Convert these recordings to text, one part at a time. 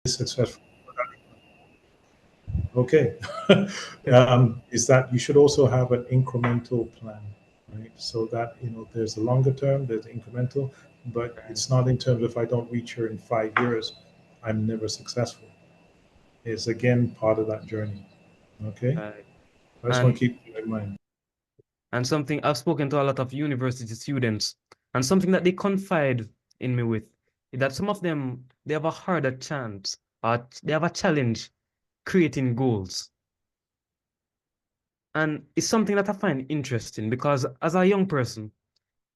successful. Okay. Is that you should also have an incremental plan, right? So that, there's a longer term, there's incremental, but Right. it's not in terms of if I don't reach here in 5 years, I'm never successful. It's again part of that journey. Okay. Right. I just want And to keep that in mind. something I've spoken to a lot of university students, and something that they confide in me with is that some of them they have a harder chance, or they have a challenge creating goals. And it's something that I find interesting because as a young person,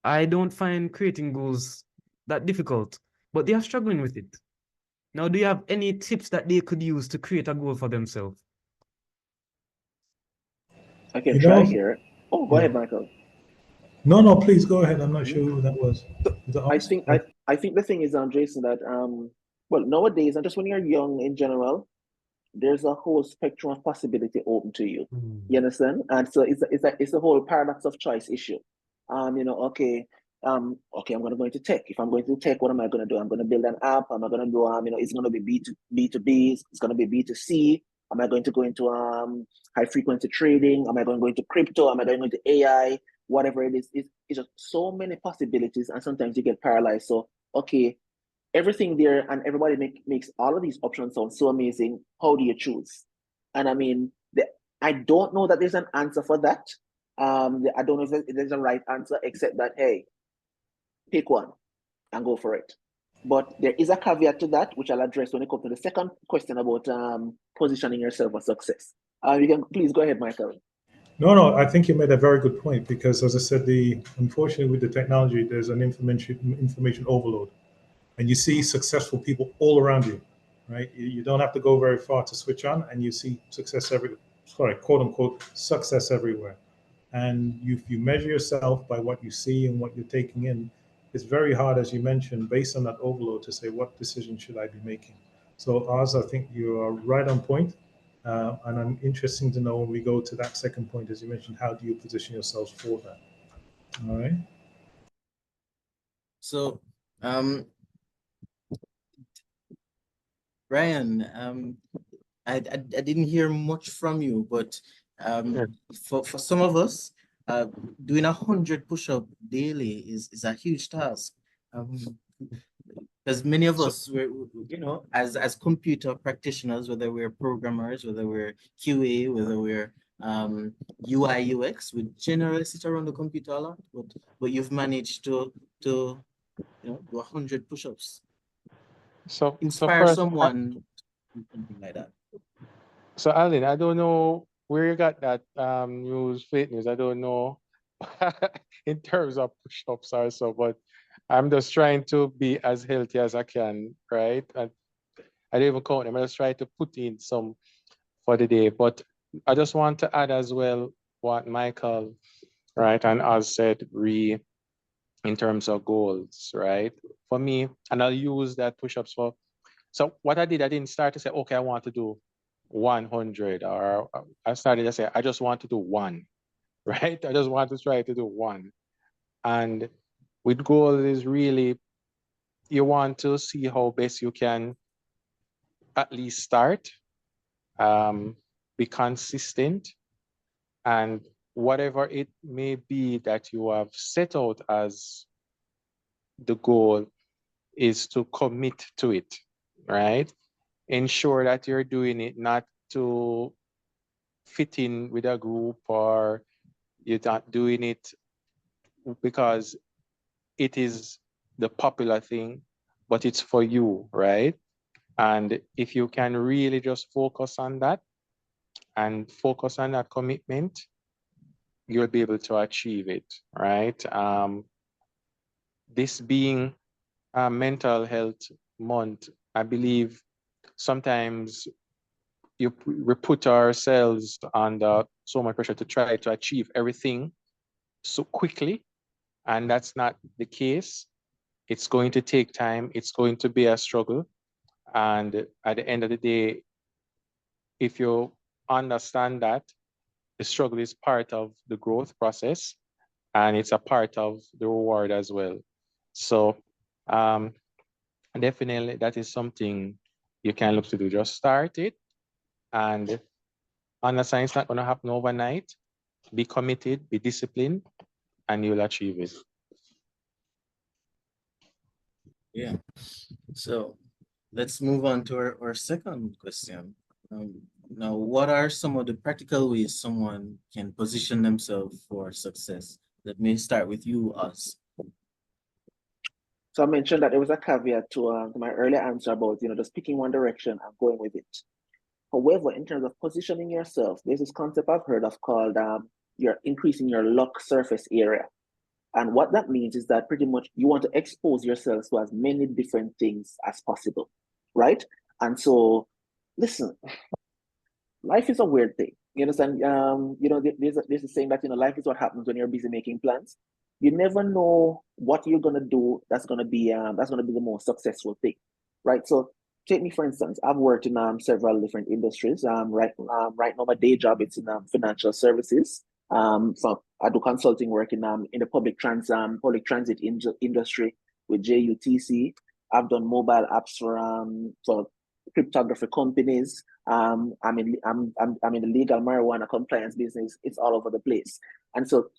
I don't find creating goals that difficult, but they are struggling with it. Now, do you have any tips that they could use to create a goal for themselves? I can You try know, here. Oh, go yeah. ahead, Michael. No, no, please go ahead. I'm not Mhm. sure who that was. So Was it I Austin? think I, I think the thing is, Jason, that well, nowadays, and just when you're young in general, there's a whole spectrum of possibility open to you. You Mm. understand? And so it's a whole paradox of choice issue. Okay, okay, I'm gonna go into tech. If I'm going to tech, what am I gonna do? I'm gonna build an app. Am I gonna do it's gonna be B2B, it's gonna be B2C. Am I going to go into high frequency trading? Am I going to go into crypto? Am I going to AI? Whatever it is, it's just so many possibilities, and sometimes you get paralyzed. So okay, everything there and everybody makes all of these options sound so amazing. How do you choose? And I mean, I don't know that there's an answer for that. I don't know if there's a right answer, except that, hey, pick one and go for it. But there is a caveat to that, which I'll address when it comes to the second question about positioning yourself for success. You can please go ahead, Michael. No, no, I think you made a very good point because, as I said, the unfortunately with the technology, there's an information overload, and you see successful people all around you, right? You don't have to go very far to switch on, and you see quote unquote, success everywhere. And if you measure yourself by what you see and what you're taking in, it's very hard, as you mentioned, based on that overload, to say what decision should I be making. So, Oz, I think you are right on point. And I'm interested to know when we go to that second point, as you mentioned, how do you position yourselves for that? All right. So, Ryan, I didn't hear much from you, but Yeah. for some of us, uh, doing 100 push-up daily is a huge task. Um, because many of So, us, as computer practitioners, whether we're programmers, whether we're QA, whether we're UI UX, we generally sit around the computer a lot, but you've managed to do 100 push-ups. So Inspire first, someone, something like that. so Alan, I don't know where you got that news, fake news. I don't know in terms of push-ups or so, but I'm just trying to be as healthy as I can, right? And I don't even count them. I just try to put in some for the day. But I just want to add as well what Michael, right, and Oz said, in terms of goals, right? For me, and I'll use that push-ups for. So what I did, I didn't start to say, okay, I want to do 100, or I started to say, I just want to do one, right? I just want to try to do one. And with goals is really, you want to see how best you can at least start, um, be consistent, and whatever it may be that you have set out as the goal is to commit to it, right? Ensure that you're doing it not to fit in with a group, or you're not doing it because it is the popular thing, but it's for you, right? And if you can really just focus on that and focus on that commitment, you'll be able to achieve it, right? This being a mental health month, I believe sometimes we put ourselves under so much pressure to try to achieve everything so quickly, and that's not the case. It's going to take time. It's going to be a struggle. And at the end of the day, if you understand that the struggle is part of the growth process and it's a part of the reward as well. So um, definitely that is something you can look to do. Just start it, and understand it's not going to happen overnight. Be committed, be disciplined, and you'll achieve it. Yeah. So let's move on to our second question. Now, what are some of the practical ways someone can position themselves for success? Let me start with you, Us. So I mentioned that there was a caveat to my earlier answer about, just picking one direction and going with it. However, in terms of positioning yourself, there's this concept I've heard of called you're increasing your luck surface area. And what that means is that pretty much you want to expose yourself to as many different things as possible, right? And so, listen, life is a weird thing. You understand? There's a saying that life is what happens when you're busy making plans. You never know what you're gonna do. That's gonna be the most successful thing, right? So take me for instance. I've worked in several different industries. Right now my day job it's in financial services. So I do consulting work in the public transit industry with JUTC. I've done mobile apps for cryptography companies. I'm in the legal marijuana compliance business. It's all over the place, and so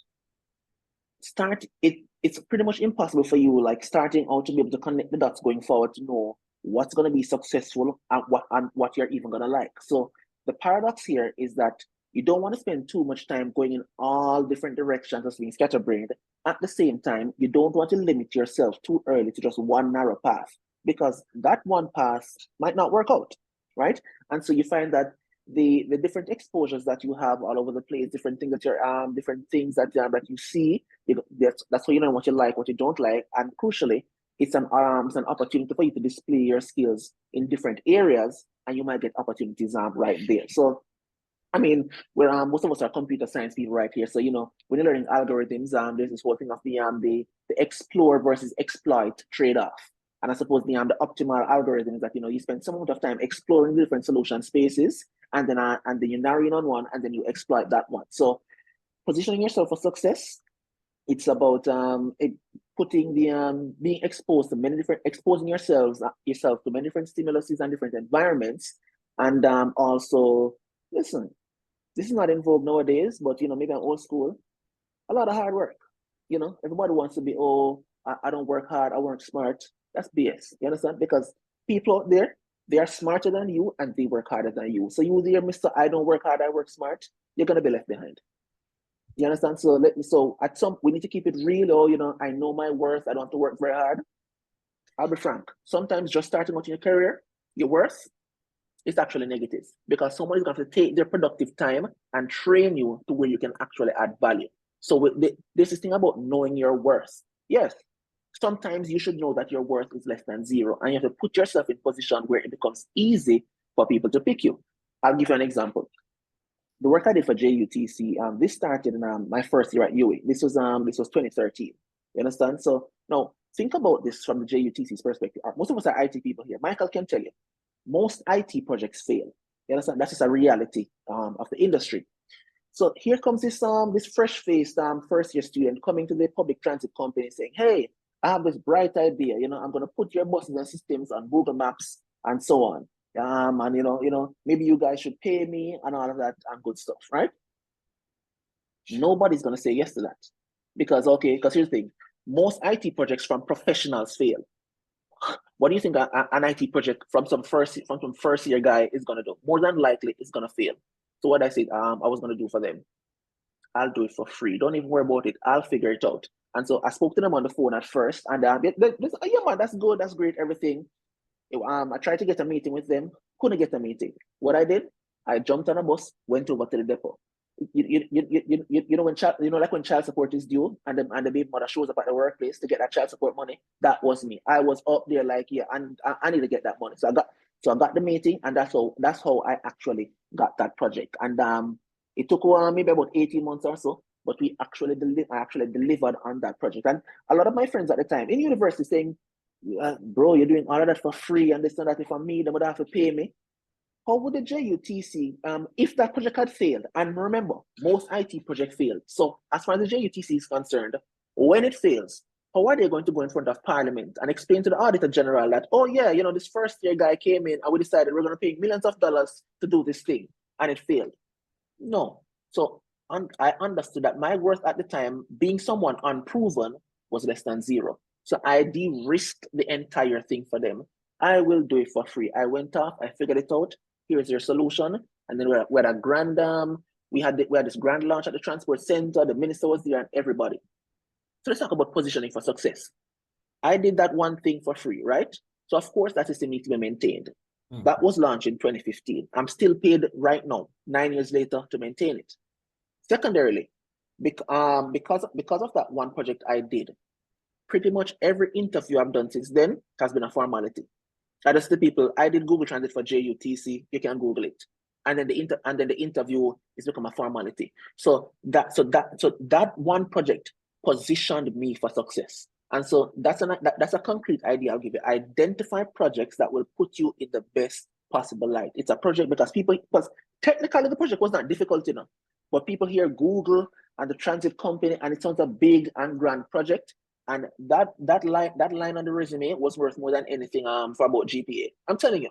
it's pretty much impossible for you like starting out to be able to connect the dots going forward to know what's going to be successful and what you're even going to like. So the paradox here is that you don't want to spend too much time going in all different directions as being scatterbrained. At the same time, you don't want to limit yourself too early to just one narrow path, because that one path might not work out, right? And so you find that the different exposures that you have all over the place, different things that that you see, that's why you know what you like, what you don't like, and crucially, it's an opportunity for you to display your skills in different areas, and you might get opportunities right there. So I mean, most of us are computer science people right here. So, when you're learning algorithms, there's this whole thing of the explore versus exploit trade-off. And I suppose the optimal algorithm is that, you spend some amount of time exploring different solution spaces, and then you narrow in on one, and then you exploit that one. So positioning yourself for success, it's about putting being exposed to exposing yourself to many different stimuluses and different environments. And also, listen, this is not in vogue nowadays, but maybe I'm old school. A lot of hard work. Everybody wants to be, I don't work hard, I work smart. That's BS. You understand? Because people out there, they are smarter than you and they work harder than you. So you there, Mr. I don't work hard, I work smart, you're gonna be left behind. You understand? So we need to keep it real. I know my worth, I don't have to work very hard. I'll be frank. Sometimes just starting out in your career, your worth is actually negative, because someone is going to take their productive time and train you to where you can actually add value. So there's this thing about knowing your worth. Yes, sometimes you should know that your worth is less than zero, and you have to put yourself in a position where it becomes easy for people to pick you. I'll give you an example. The work I did for JUTC, this started in my first year at UA. This was 2013. You understand? So now think about this from the JUTC's perspective. Most of us are IT people here. Michael can tell you, most IT projects fail. You understand? That's just a reality of the industry. So here comes this fresh-faced first-year student coming to the public transit company saying, "Hey, I have this bright idea. I'm going to put your buses and systems on Google Maps and so on. And maybe you guys should pay me and all of that and good stuff, right?" Nobody's going to say yes to that, because here's the thing: most IT projects from professionals fail. What do you think an IT project from some first year guy is gonna do? More than likely, it's gonna fail. So what I said, I was gonna do for them, I'll do it for free. Don't even worry about it. I'll figure it out. And so I spoke to them on the phone at first, and yeah, man, that's good, that's great, everything. I tried to get a meeting with them, couldn't get a meeting. What I did, I jumped on a bus, went over to the depot. When child support is due and the baby mother shows up at the workplace to get that child support money, that was me. I was up there like, yeah, and I need to get that money. So I got the meeting, and that's how I actually got that project. And it took maybe about 18 months or so, but I actually delivered on that project. And a lot of my friends at the time in university saying, "Bro, you're doing all of that for free, and this and that. If for me, they would have to pay me." How would the JUTC, if that project had failed, and remember, most IT projects failed. So as far as the JUTC is concerned, when it fails, how are they going to go in front of Parliament and explain to the Auditor General that, oh yeah, you know, this first year guy came in and we decided we're going to pay millions of dollars to do this thing and it failed? No. So I understood that my worth at the time, being someone unproven, was less than zero. So I de-risked the entire thing for them. I will do it for free. I went off, I figured it out. Here's your solution. And then we had a grand, we had this grand launch at the transport center. The minister was there and everybody. So let's talk about positioning for success. I did that one thing for free, right? So of course that system needs to be maintained. That was launched in 2015. I'm still paid right now, 9 years later, to maintain it. Secondarily, because of that one project I did, pretty much every interview I've done since then has been a formality. I just the people, I did Google Translate for JUTC, you can Google it. And then the interview is become a formality. So that one project positioned me for success. And so that's a concrete idea I'll give you. Identify projects that will put you in the best possible light. It's a project because technically the project was not difficult enough, but people hear Google and the transit company and it sounds a big and grand project. And that line on the resume was worth more than anything for about GPA. I'm telling you.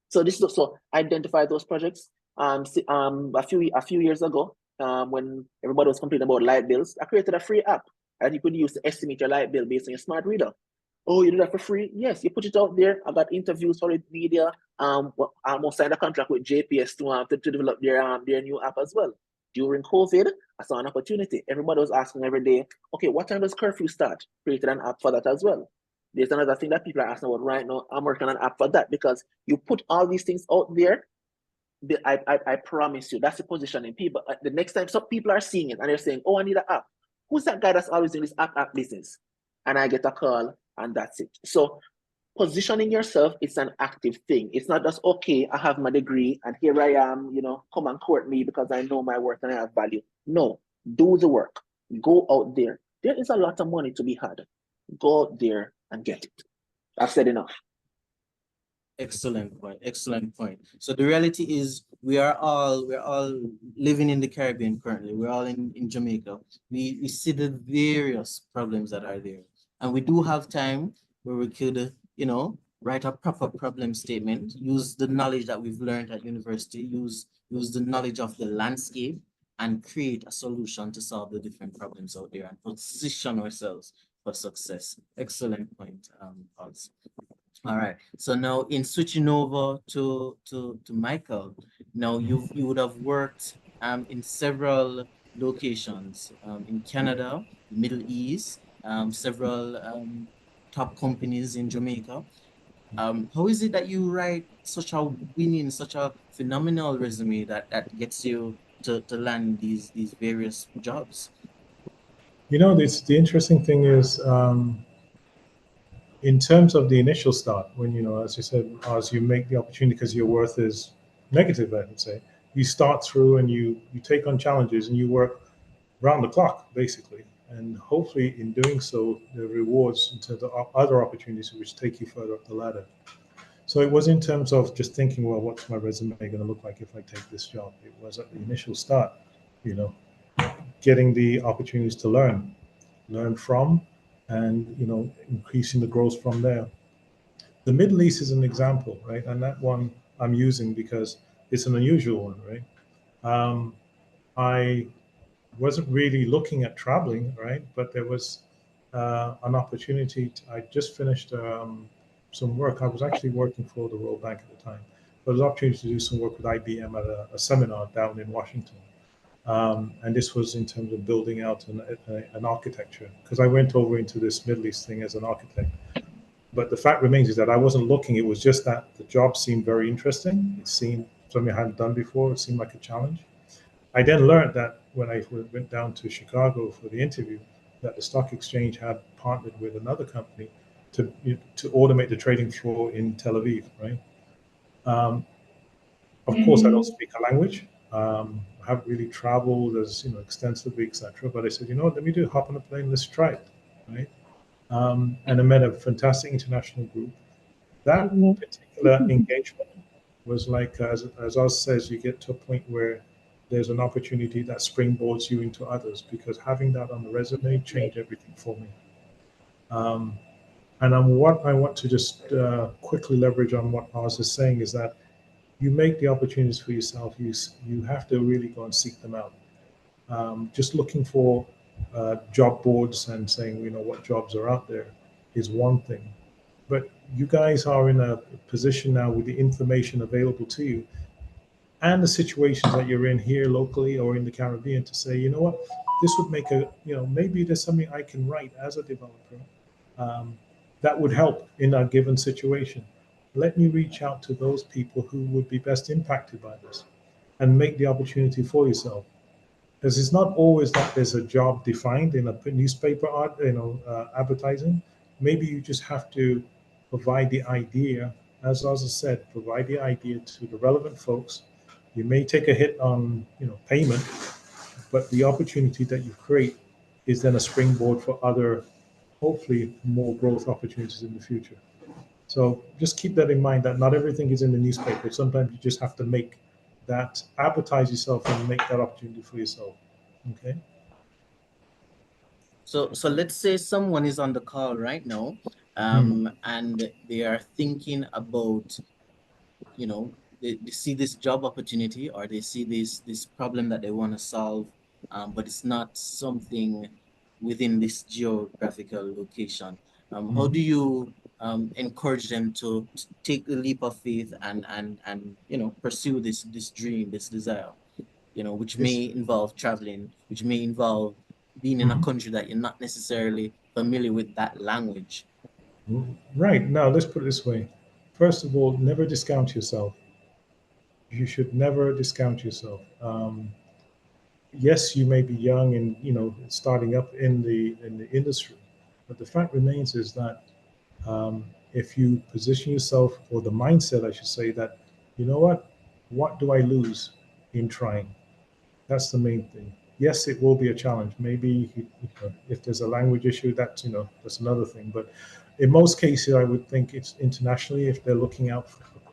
So identify those projects. A few years ago, when everybody was complaining about light bills, I created a free app that you could use to estimate your light bill based on your smart reader. Oh, you do that for free? Yes, you put it out there. I got interviews for media. I almost signed a contract with JPS to develop their new app as well. During COVID, I saw an opportunity. Everybody was asking every day, okay, what time does curfew start? Created an app for that as well. There's another thing that people are asking about right now. I'm working on an app for that because you put all these things out there. I promise you, that's the positioning. People, the next time some people are seeing it and they're saying, oh, I need an app. Who's that guy that's always in this app business? And I get a call and that's it. So positioning yourself is an active thing. It's not just, okay, I have my degree and here I am, you know, come and court me because I know my worth and I have value. No, do the work. Go out there. There is a lot of money to be had. Go out there and get it. I've said enough. Excellent point. Excellent point. So the reality is we're all living in the Caribbean currently. We're all in Jamaica. We see the various problems that are there. And we do have time where we could, you know, write a proper problem statement, use the knowledge that we've learned at university, use the knowledge of the landscape and create a solution to solve the different problems out there and position ourselves for success. Excellent point, Pulse. All right. So now in switching over to Michael, now you would have worked in several locations in Canada, Middle East, several top companies in Jamaica. How is it that you write such a phenomenal resume that gets you to land these various jobs? You know, the interesting thing is, in terms of the initial start, when, you know, as you said, as you make the opportunity because your worth is negative, I would say, you start through and you take on challenges and you work round the clock, basically. And hopefully in doing so, the rewards in terms of other opportunities which take you further up the ladder. So it was in terms of just thinking, well, what's my resume going to look like if I take this job? It was at the initial start, you know, getting the opportunities to learn from, and, you know, increasing the growth from there. The Middle East is an example, right? And that one I'm using because it's an unusual one, right? I wasn't really looking at traveling, right? But there was an opportunity. I just finished some work. I was actually working for the World Bank at the time. But there was an opportunity to do some work with IBM at a seminar down in Washington. And this was in terms of building out an architecture, because I went over into this Middle East thing as an architect. But the fact remains is that I wasn't looking. It was just that the job seemed very interesting. It seemed something I hadn't done before. It seemed like a challenge. I then learned that when I went down to Chicago for the interview, that the stock exchange had partnered with another company to automate the trading floor in Tel Aviv, right? Of course, I don't speak a language. I haven't really traveled as, you know, extensively, etc. But I said, you know what, let me hop on a plane, let's try it, right? And I met a fantastic international group. That particular engagement was like, as Oz says, you get to a point where there's an opportunity that springboards you into others, because having that on the resume changed everything for me. And what I want to just quickly leverage on what Oz is saying is that you make the opportunities for yourself. You have to really go and seek them out. Just looking for job boards and saying, what jobs are out there is one thing. But you guys are in a position now with the information available to you and the situations that you're in here locally or in the Caribbean to say, this would make maybe there's something I can write as a developer um, that would help in a given situation. Let me reach out to those people who would be best impacted by this and make the opportunity for yourself. Because it's not always that there's a job defined in a newspaper advertising. Maybe you just have to provide the idea, as Ozza said, provide the idea to the relevant folks. You may take a hit on payment, but the opportunity that you create is then a springboard for other, hopefully, more growth opportunities in the future. So just keep that in mind that not everything is in the newspaper. Sometimes you just have to make that, advertise yourself and make that opportunity for yourself. Okay. So let's say someone is on the call right now, and they are thinking about, they see this job opportunity or they see this problem that they want to solve, but it's not something within this geographical location. How do you encourage them to take the leap of faith and pursue this dream, this desire, which may involve traveling, which may involve being in a country that you're not necessarily familiar with that language? Right. Now, let's put it this way. First of all, never discount yourself. You should never discount yourself. Yes, you may be young and starting up in the industry, but the fact remains is that if you position yourself, or the mindset, I should say, that what do I lose in trying? That's the main thing. Yes, it will be a challenge. Maybe if there's a language issue, that's another thing. But in most cases, I would think it's internationally. If they're looking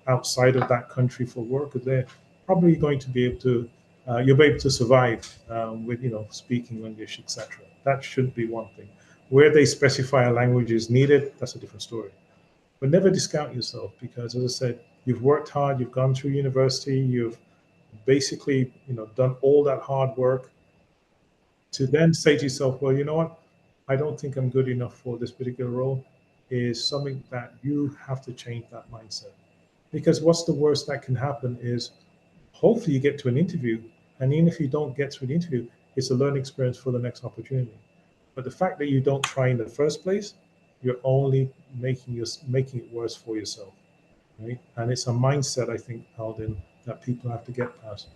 outside of that country for work, they're probably going to be able to. You'll be able to survive with speaking English, etc. That should be one thing. Where they specify a language is needed, that's a different story. But never discount yourself because, as I said, you've worked hard. You've gone through university. You've basically done all that hard work to then say to yourself, well, you know what, I don't think I'm good enough for this particular role, is something that you have to change that mindset. Because what's the worst that can happen is hopefully you get to an interview, and even if you don't get to an interview, it's a learning experience for the next opportunity. But the fact that you don't try in the first place, you're only making it worse for yourself, right? And it's a mindset, I think, Alden, that people have to get past.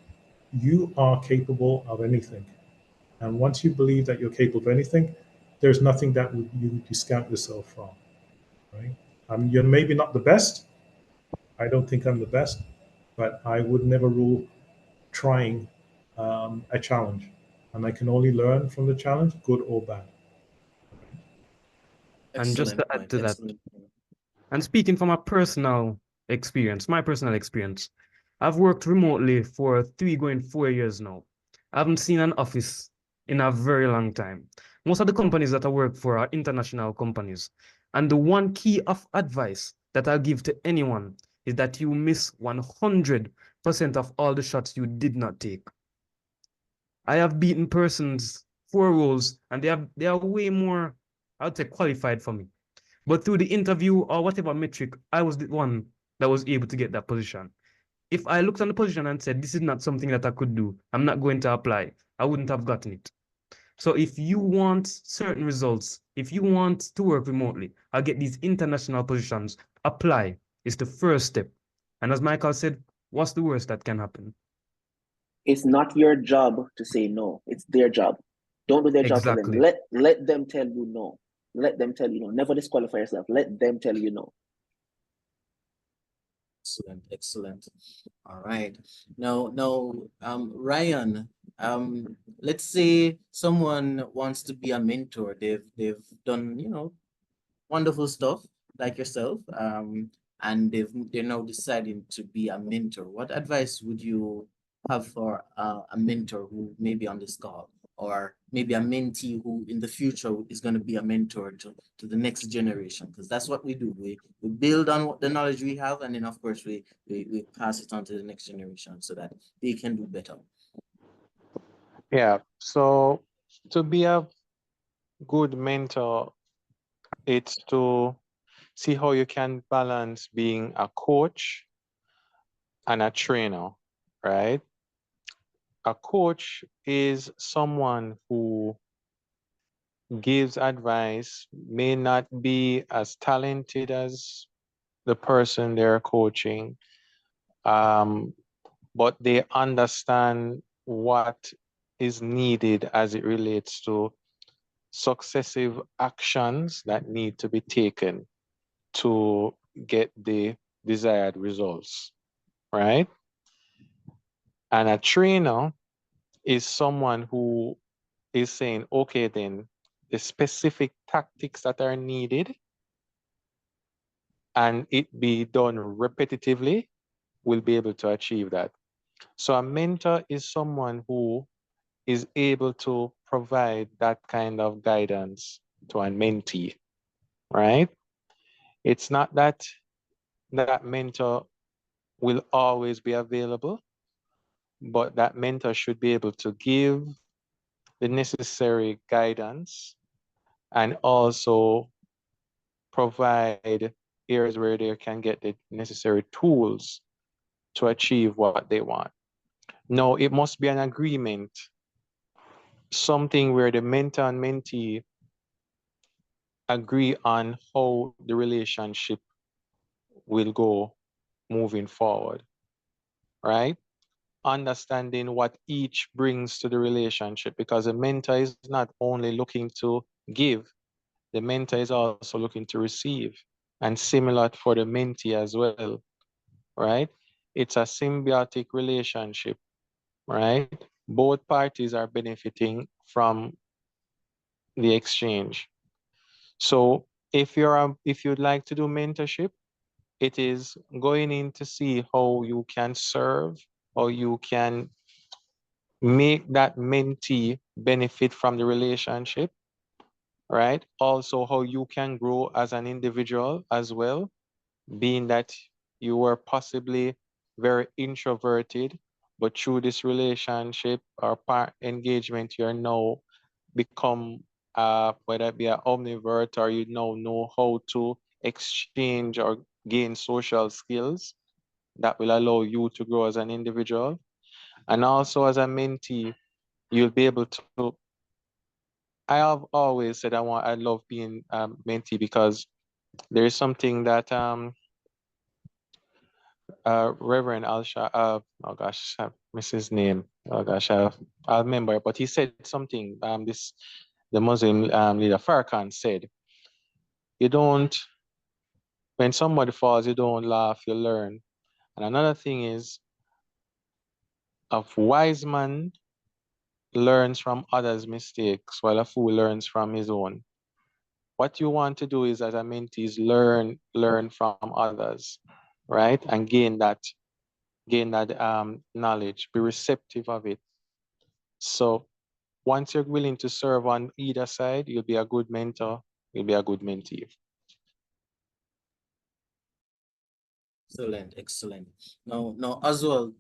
You are capable of anything. And once you believe that you're capable of anything, there's nothing that you discount yourself from, right? You're maybe not the best. I don't think I'm the best, but I would never rule trying a challenge. And I can only learn from the challenge, good or bad. And just to Excellent add point. to that, Excellent point. and speaking from a personal experience, my personal experience, I've worked remotely for 4 years now. I haven't seen an office in a very long time. Most of the companies that I work for are international companies. And the one key of advice that I'll give to anyone is that you miss 100% of all the shots you did not take. I have beaten persons for roles, and they are way more, I would say, qualified for me. But through the interview or whatever metric, I was the one that was able to get that position. If I looked on the position and said, this is not something that I could do, I'm not going to apply, I wouldn't have gotten it. So if you want certain results, if you want to work remotely, I'll get these international positions, apply is the first step. And as Michael said, what's the worst that can happen? It's not your job to say no. It's their job. Don't do their job for them. Exactly. Let them tell you no. Let them tell you no. Never disqualify yourself. Let them tell you no. Excellent, excellent. All right. Now, Ryan, let's say someone wants to be a mentor. They've done, wonderful stuff like yourself, and they're now deciding to be a mentor. What advice would you have for a mentor who may be on this call? or maybe a mentee who in the future is going to be a mentor to the next generation, because that's what we do. We build on what the knowledge we have, and then of course we pass it on to the next generation so that they can do better. Yeah. So to be a good mentor, it's to see how you can balance being a coach and a trainer, right? A coach is someone who gives advice, may not be as talented as the person they're coaching, but they understand what is needed as it relates to successive actions that need to be taken to get the desired results, right? And a trainer is someone who is saying, okay, then the specific tactics that are needed and it be done repetitively will be able to achieve that. So a mentor is someone who is able to provide that kind of guidance to a mentee, right? It's not that that mentor will always be available, but that mentor should be able to give the necessary guidance and also provide areas where they can get the necessary tools to achieve what they want. No, it must be an agreement, something where the mentor and mentee agree on how the relationship will go moving forward, right? Understanding what each brings to the relationship, because a mentor is not only looking to give, the mentor is also looking to receive, and similar for the mentee as well, right? It's a symbiotic relationship, right? Both parties are benefiting from the exchange. So if you'd like to do mentorship, it is going in to see how you can serve, how you can make that mentee benefit from the relationship, right? Also, how you can grow as an individual as well, being that you were possibly very introverted, but through this relationship or part engagement, you're now become whether it be an omnivore or you now know how to exchange or gain social skills that will allow you to grow as an individual. And also as a mentee, you'll be able to. I have always said I love being mentee because there is something that Reverend Alsha, oh gosh, I miss his name. Oh gosh, I'll remember. But he said something. The Muslim leader Farrakhan said, "You don't. When somebody falls, you don't laugh. You learn." And another thing is, a wise man learns from others' mistakes, while a fool learns from his own. What you want to do is, as a mentee, is learn from others, right, and gain that knowledge. Be receptive of it. So once you're willing to serve on either side, you'll be a good mentor. You'll be a good mentee. Excellent, excellent. Now as well,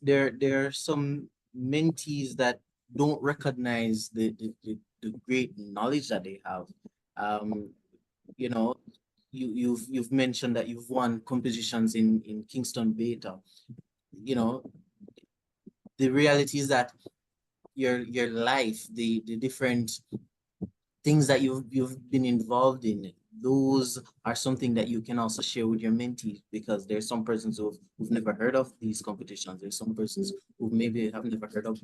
there are some mentees that don't recognize the great knowledge that they have. Um, you know, you've mentioned that you've won competitions in Kingston Beta. You know, the reality is that your life, the different things that you've been involved in, those are something that you can also share with your mentees, because there's some persons who've never heard of these competitions. There's some persons who maybe have never heard of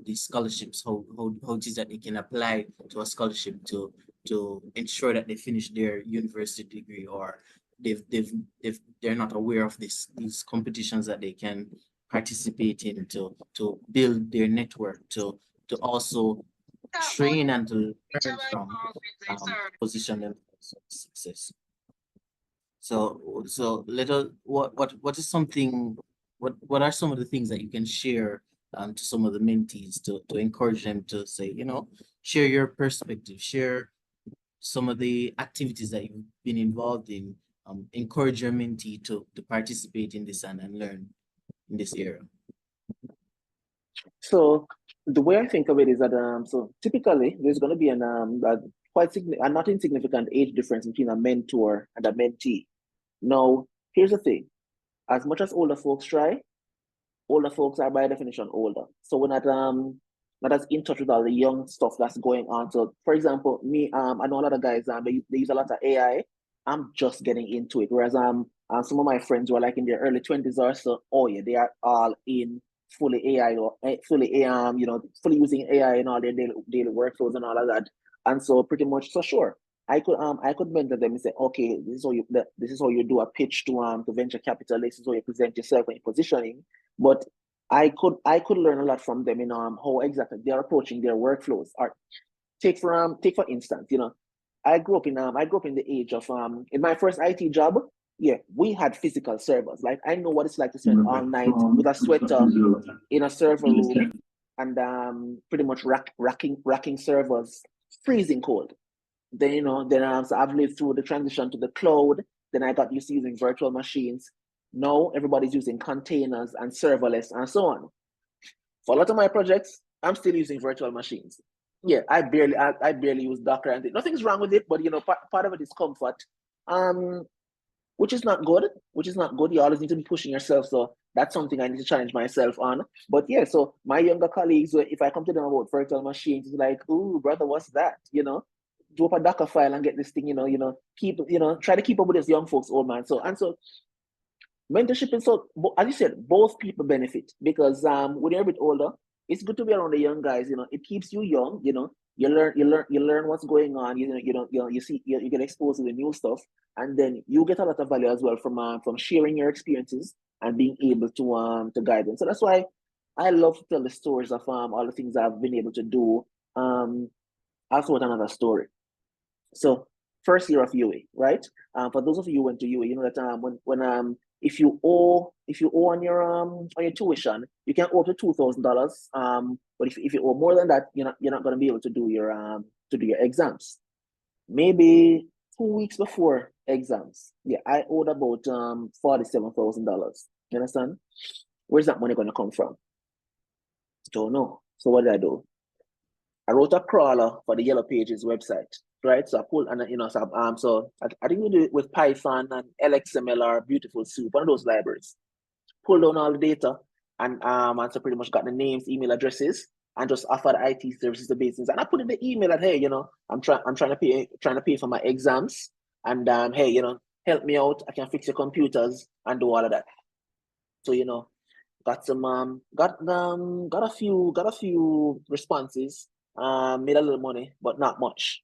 these scholarships, how it is that they can apply to a scholarship to ensure that they finish their university degree, or they're not aware of these competitions that they can participate in to build their network, to also train and to learn from, position themselves for success. So what is something, what are some of the things that you can share to some of the mentees to encourage them to say, share your perspective, share some of the activities that you've been involved in, encourage your mentee to participate in this and learn in this area? So the way I think of it is that so typically there's going to be a not insignificant age difference between a mentor and a mentee. Now, here's the thing: as much as older folks try, older folks are by definition older. So we're not as in touch with all the young stuff that's going on. So for example, me, I know a lot of guys they use a lot of AI. I'm just getting into it. Whereas some of my friends who are like in their early 20s or so, oh yeah, they are all in fully AI or fully fully using AI in all their daily workflows and all of that. And so pretty much, so sure, I could mentor them and say, okay, this is how you do a pitch to venture capital. This is how you present yourself and your positioning. But I could learn a lot from them in how exactly they're approaching their workflows. Or take for instance, I grew up in the age of in my first IT job, yeah, we had physical servers. Like I know what it's like to spend all night with a sweater in a server room and pretty much racking servers, freezing cold. Then so I've lived through the transition to the cloud. Then I got used to using virtual machines. Now everybody's using containers and serverless and so on. For a lot of my projects, I'm still using virtual machines. Yeah, I barely use Docker, and nothing's wrong with it, but part of it is comfort, which is not good. You always need to be pushing yourself. So that's something I need to challenge myself on. But yeah, so my younger colleagues, if I come to them about virtual machines, it's like, ooh, brother, what's that? Do up a Docker file and get this thing, try to keep up with this young folks, old man. So mentorship is so, as you said, both people benefit because when you're a bit older, it's good to be around the young guys. It keeps you young. You learn what's going on. You see, you get exposed to the new stuff, and then you get a lot of value as well from sharing your experiences and being able to guide them. So that's why I love to tell the stories of all the things I've been able to do. I'll throw out another story. So first year of UA, right? For those of you who went to UA, you know that when if you owe on your tuition, you can owe up to $2,000. But if you owe more than that, you're not going to be able to do your exams. Maybe 2 weeks before exams, yeah, I owed about $47,000. You understand? Where's that money going to come from? Don't know. So what did I do? I wrote a crawler for the Yellow Pages website, right? So I pulled, and so I think we do it with Python and LXML or Beautiful Soup, one of those libraries. Pulled down all the data, and so pretty much got the names, email addresses, and just offered IT services to business. And I put in the email that, hey, I'm trying to pay for my exams, and hey, help me out. I can fix your computers and do all of that. So got some got a few responses. Made a little money, but not much.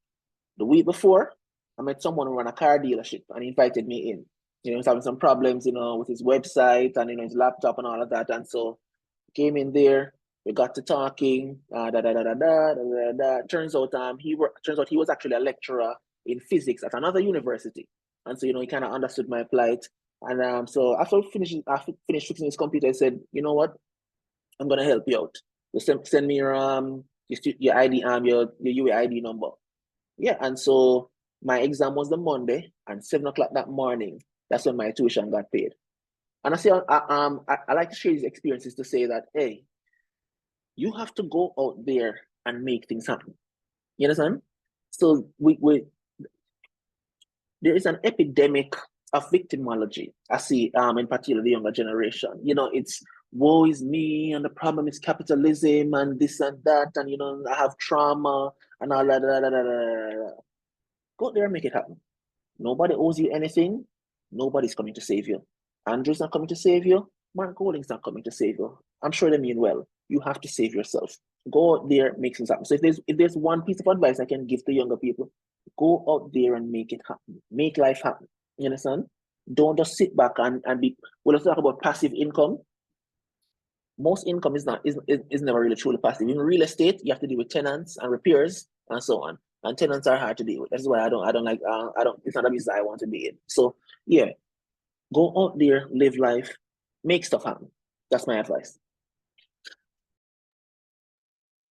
The week before, I met someone who ran a car dealership and he invited me in. He was having some problems, with his website and his laptop and all of that. And so came in there, we got to talking, Turns out he was actually a lecturer in physics at another university. And so, he kind of understood my plight. And so after finished fixing his computer, I said, you know what? I'm gonna help you out. Just send me your ID, your UA ID number. Yeah, and so my exam was the Monday, and 7 o'clock that morning, that's when my tuition got paid. And I like to share these experiences to say that, hey, you have to go out there and make things happen. You understand? So there is an epidemic of victimology. I see in particular the younger generation. It's woe is me, and the problem is capitalism, and this and that, and I have trauma and all that. Go out there and make it happen. Nobody owes you anything. Nobody's coming to save you. Andrew's not coming to save you. Mark Golding's not coming to save you. I'm sure they mean well. You have to save yourself. Go out there, make things happen. So if there's one piece of advice I can give to younger people, go out there and make it happen. Make life happen. You understand? Don't just sit back and be. Well, let's talk about passive income. Most income is never really truly passive. In real estate, you have to deal with tenants and repairs and so on. And tenants are hard to deal with. That's why I don't like. It's not a business I want to be in. So yeah, go out there, live life, make stuff happen. That's my advice.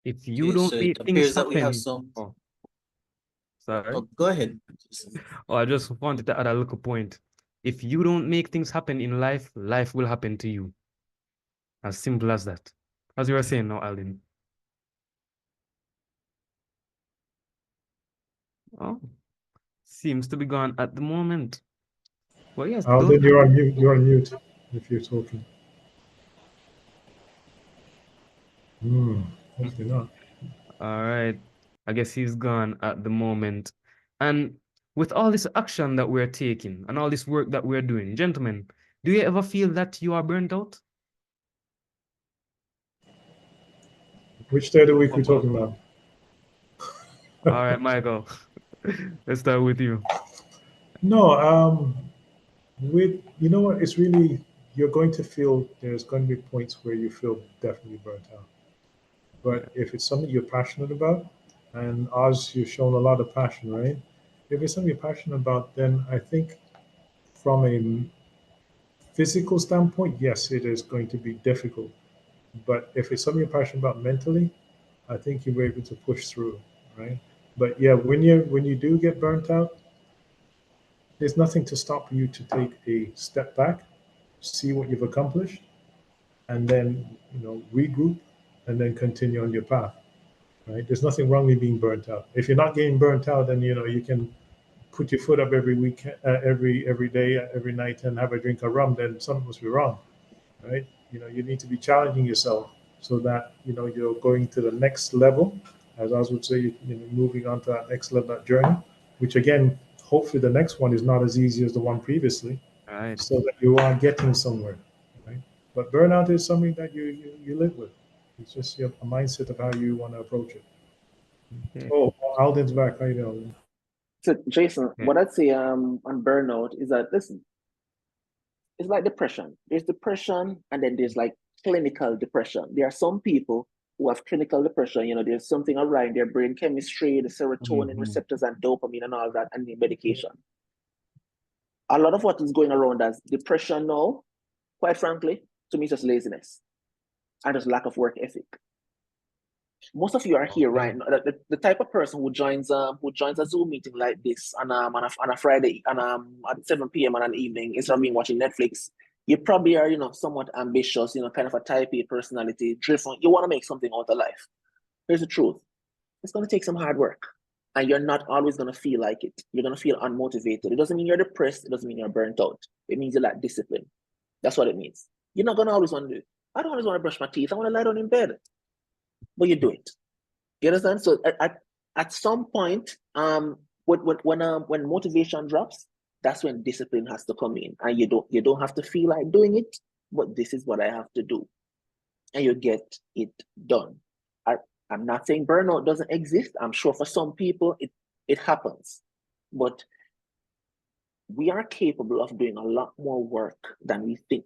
If you Okay, don't so it make things appears that we have happen, some. oh, sorry. Oh, go ahead. Oh, I just wanted to add a little point. If you don't make things happen in life, life will happen to you. As simple as that. As you were saying now, Alden. Oh, seems to be gone at the moment. Well, yes, those Alden, you're on mute. You're on mute if you're talking. Hopefully not. all right. I guess he's gone at the moment. And with all this action that we're taking and all this work that we're doing, gentlemen, do you ever feel that you are burnt out? Which day of the week we're talking about? All right, Michael. Let's start with you. No, you know what? It's really, you're going to feel, there's going to be points where you feel definitely burnt out. But if it's something you're passionate about, and Oz, you've shown a lot of passion, right? If it's something you're passionate about, then I think from a physical standpoint, yes, it is going to be difficult. But if it's something you're passionate about mentally, I think you're able to push through, right? But yeah, when you do get burnt out, there's nothing to stop you to take a step back, see what you've accomplished, and then regroup, and then continue on your path. Right? There's nothing wrong with being burnt out. If you're not getting burnt out, then you can put your foot up every week, every day, every night, and have a drink of rum. Then something must be wrong, right? You need to be challenging yourself so that you're going to the next level, as I would say, moving on to that next level, that journey, which again, hopefully, the next one is not as easy as the one previously, All right. so that you are getting somewhere, right? But burnout is something that you live with. It's just a mindset of how you want to approach it. Okay. Oh, Alden's back. How you doing? So Jason, Yeah. what I'd say on burnout is that, listen, it's like depression. There's depression, and then there's like clinical depression. There are some people who have clinical depression. There's something around their brain chemistry, the serotonin receptors and dopamine and all that, and the medication. A lot of what is going around as depression now, quite frankly, to me, is just laziness and just lack of work ethic. Most of you are here right now. The type of person who joins a Zoom meeting like this on a Friday at 7 p.m. on an evening instead of being watching Netflix. You probably are somewhat ambitious, kind of a type A personality, driven. You want to make something out of life. Here's the truth: it's going to take some hard work, and you're not always going to feel like it. You're going to feel unmotivated. It doesn't mean you're depressed. It doesn't mean you're burnt out. It means you lack discipline. That's what it means. You're not going to always want to do it. I don't always want to brush my teeth. I want to lie down in bed, but you do it. You understand? So at some point, when motivation drops, that's when discipline has to come in, and you don't have to feel like doing it, but this is what I have to do, and you get it done. I'm not saying burnout doesn't exist. I'm sure for some people it happens, but we are capable of doing a lot more work than we think,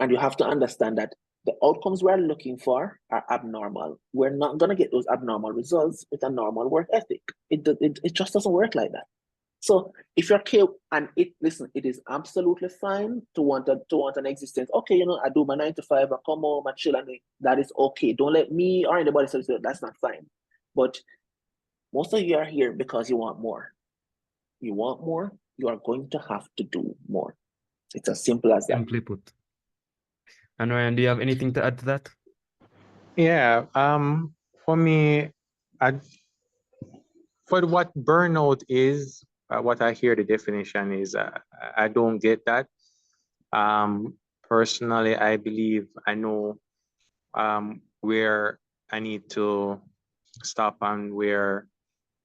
and you have to understand that the outcomes we're looking for are abnormal. We're not going to get those abnormal results with a normal work ethic. It just doesn't work like that. So if you're capable, and listen, it is absolutely fine to want an existence. Okay, I do my 9 to 5, I come home, I chill, and that is okay. Don't let me or anybody say that's not fine. But most of you are here because you want more. You want more, you are going to have to do more. It's as simple as that. Simply put. And Ryan, do you have anything to add to that? Yeah, for me, for what burnout is, what I hear the definition is, I don't get that. Personally, I believe I know where I need to stop and where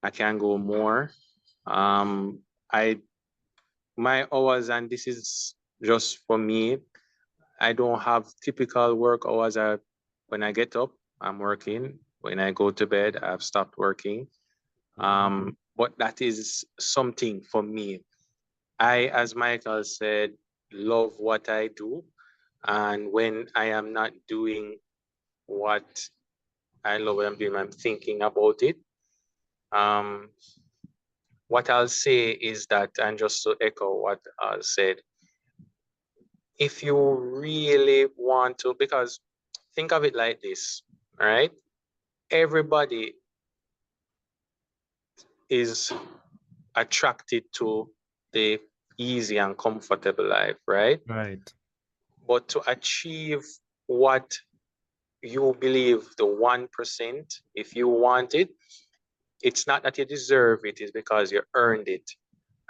I can go more. My hours, and this is just for me, I don't have typical work hours. When I get up, I'm working. When I go to bed, I've stopped working. But that is something for me. I, as Michael said, love what I do. And when I am not doing what I love, what I'm doing, I'm thinking about it. What I'll say is that, and just to echo what I said, if you really want to, because think of it like this, right? Everybody is attracted to the easy and comfortable life, right? Right. But to achieve what you believe the 1%, if you want it, it's not that you deserve it, it's because you earned it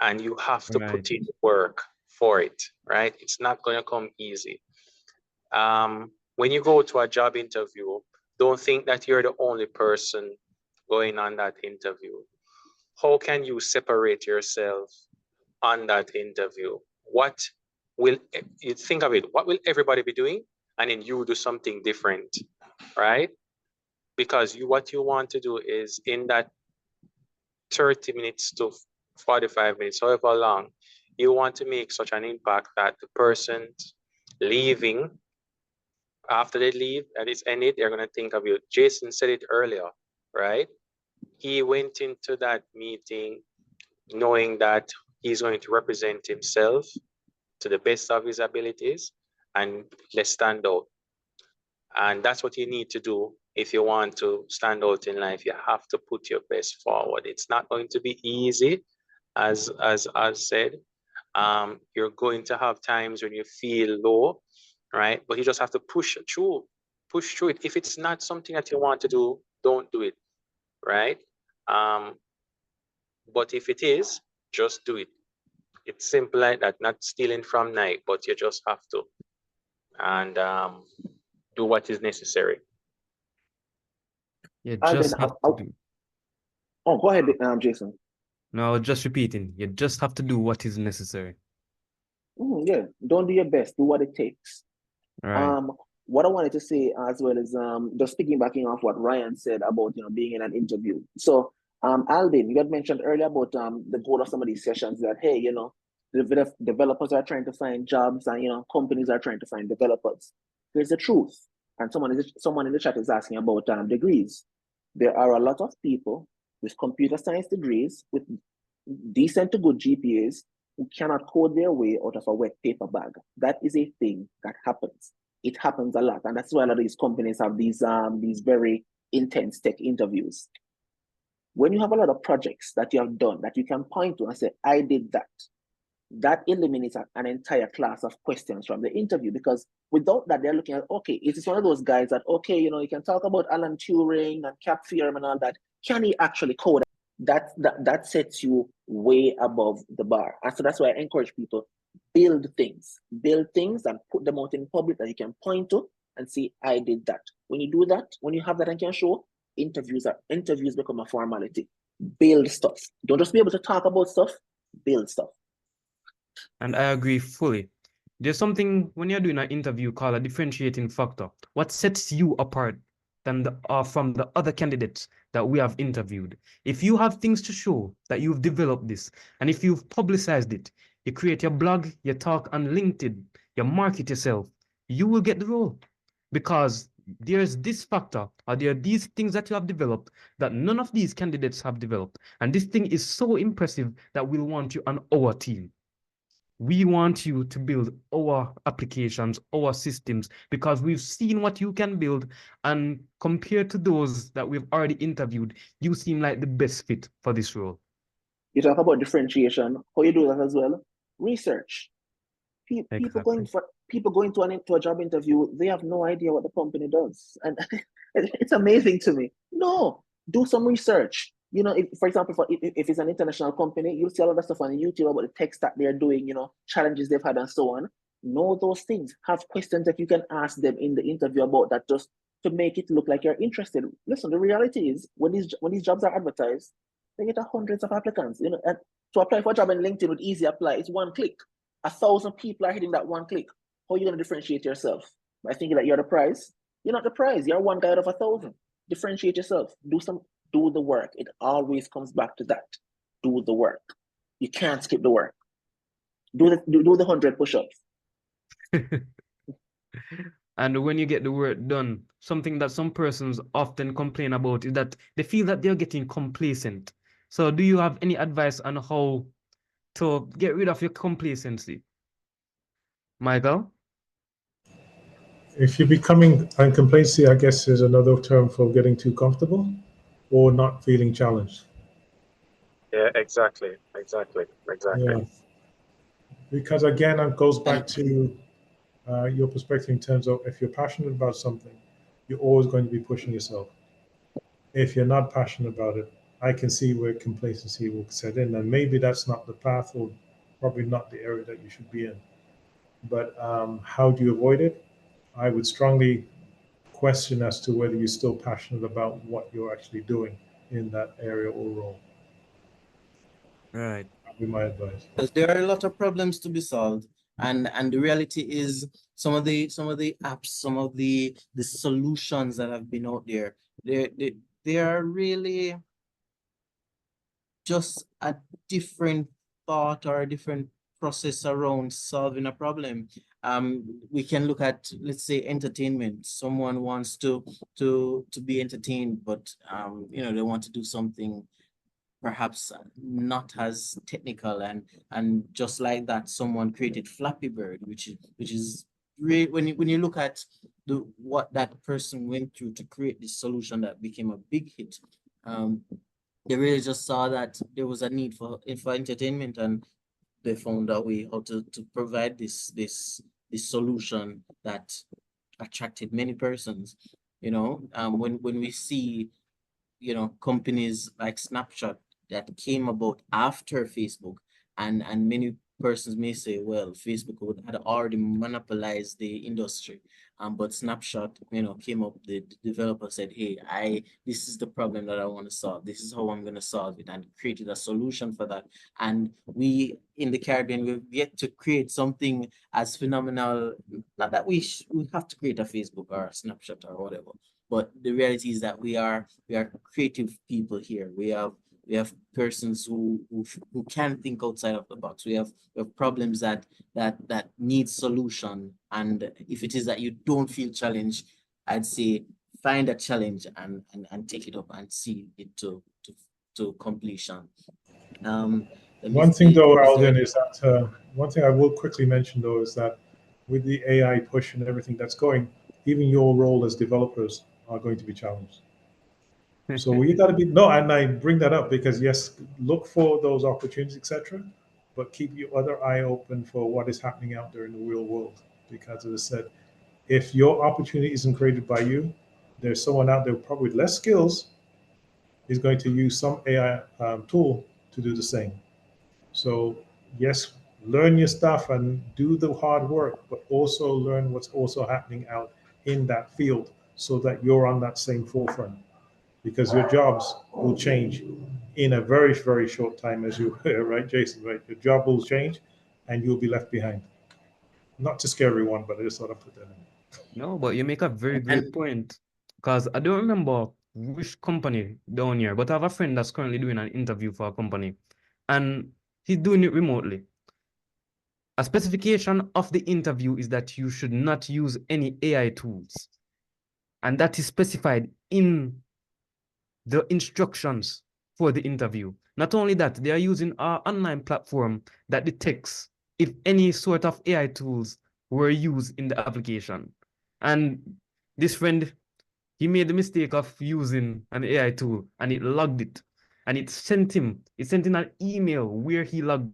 and you have to Right. put in work for it, right? It's not going to come easy. When you go to a job interview, don't think that you're the only person going on that interview. How can you separate yourself on that interview? What will you think of it? What will everybody be doing? And then you do something different, right? Because what you want to do is in that 30 minutes to 45 minutes, however long, you want to make such an impact that the person leaving, after they leave and it's ended, they're going to think of you. Jason said it earlier, right? He went into that meeting knowing that he's going to represent himself to the best of his abilities and let's stand out. And that's what you need to do if you want to stand out in life. You have to put your best forward. It's not going to be easy, as said. You're going to have times when you feel low, right? But you just have to push through it. If it's not something that you want to do, don't do it, right? But if it is, just do it. It's simple like that, not stealing from night, but you just have to. And do what is necessary. You And then just have to do. oh, go ahead, Jason. No, just repeating. You just have to do what is necessary. Yeah, don't do your best. Do what it takes. Right. What I wanted to say as well is just piggybacking off what Ryan said about being in an interview. So Alvin, you had mentioned earlier about the goal of some of these sessions that hey, the developers are trying to find jobs and companies are trying to find developers. Here's the truth. And someone in the chat is asking about degrees. There are a lot of people with computer science degrees with decent to good GPAs who cannot code their way out of a wet paper bag. That is a thing that happens. It happens a lot, and that's why a lot of these companies have these very intense tech interviews. When you have a lot of projects that you have done that you can point to and say, I did that, that eliminates an entire class of questions from the interview, because without that, they're looking at, okay, is this one of those guys that, okay, you can talk about Alan Turing and Cap theorem and all that. Can he actually code? That sets you way above the bar. And so that's why I encourage people, build things and put them out in public that you can point to and say, I did that. When you do that, when you have that and can show, interviews become a formality. Build stuff. Don't just be able to talk about stuff, build stuff. And I agree fully. There's something when you're doing an interview called a differentiating factor. What sets you apart than from the other candidates that we have interviewed? If you have things to show that you've developed this, and if you've publicized it, you create your blog, you talk on LinkedIn, you market yourself, you will get the role. Because there's this factor, or there are these things that you have developed that none of these candidates have developed. And this thing is so impressive that we'll want you on our team. We want you to build our applications, our systems, because we've seen what you can build. And compared to those that we've already interviewed, you seem like the best fit for this role. You talk about differentiation. How you do that as well? Research. People going to a job interview, they have no idea what the company does. And it's amazing to me. No, do some research. For example, if it's an international company, you'll see a lot of stuff on YouTube about the tech stack they're doing, challenges they've had and so on. Know those things. Have questions that you can ask them in the interview about that, just to make it look like you're interested. Listen, the reality is when these jobs are advertised, they get hundreds of applicants. And to apply for a job in LinkedIn with Easy Apply, it's one click. 1,000 people are hitting that one click. How are you going to differentiate yourself? By thinking that you're the prize? You're not the prize. You're one guy out of 1,000. Differentiate yourself. Do the work. It always comes back to that. Do the work. You can't skip the work. Do the 100 push-ups. And when you get the work done, something that some persons often complain about is that they feel that they're getting complacent. So do you have any advice on how to get rid of your complacency? Michael? If you're becoming, and complacency, I guess, is another term for getting too comfortable or not feeling challenged. Yeah, exactly. Yeah, because again, it goes back to your perspective in terms of if you're passionate about something, you're always going to be pushing yourself. If you're not passionate about it, I can see where complacency will set in, and maybe that's not the path, or probably not the area that you should be in. But how do you avoid it? I would strongly question as to whether you're still passionate about what you're actually doing in that area or role. Right. That would be my advice. Because there are a lot of problems to be solved, and the reality is some of the apps, some of the solutions that have been out there, they are really just a different thought or a different process around solving a problem. We can look at, let's say, entertainment. Someone wants to be entertained, but you know, they want to do something perhaps not as technical, and just like that, someone created Flappy Bird, which is really, when you look at what that person went through to create this solution that became a big hit. They really just saw that there was a need for entertainment, and they found a way how to provide this solution that attracted many persons. You know, when we see, you know, companies like Snapchat that came about after Facebook, and many persons may say, well, Facebook had already monopolized the industry, but Snapchat, you know, came up, the developer said, hey, this is the problem that I want to solve, this is how I'm going to solve it, and created a solution for that. And we in the Caribbean, we've yet to create something as phenomenal. Not that we have to create a Facebook or a Snapchat or whatever, but the reality is that we are creative people here. We have persons who can think outside of the box. We have problems that need solution. And if it is that you don't feel challenged, I'd say find a challenge and take it up and see it to completion. One thing though, Alden, is that one thing I will quickly mention though is that with the AI push and everything that's going, even your role as developers are going to be challenged. So we got to be, no, and I bring that up because yes, look for those opportunities, etc., but keep your other eye open for what is happening out there in the real world. Because as I said, if your opportunity isn't created by you, there's someone out there probably with less skills is going to use some AI tool to do the same. So yes, learn your stuff and do the hard work, but also learn what's also happening out in that field so that you're on that same forefront, because your jobs will change in a very, very short time, as you right, Jason, right? Your job will change and you'll be left behind. Not to scare everyone, but I just thought I'd put that in. No, but you make a very great point. Because I don't remember which company down here, but I have a friend that's currently doing an interview for a company, and he's doing it remotely. A specification of the interview is that you should not use any AI tools. And that is specified in the instructions for the interview. Not only that, they are using our online platform that detects if any sort of AI tools were used in the application. And this friend, he made the mistake of using an AI tool and it logged it. And it sent in an email where he logged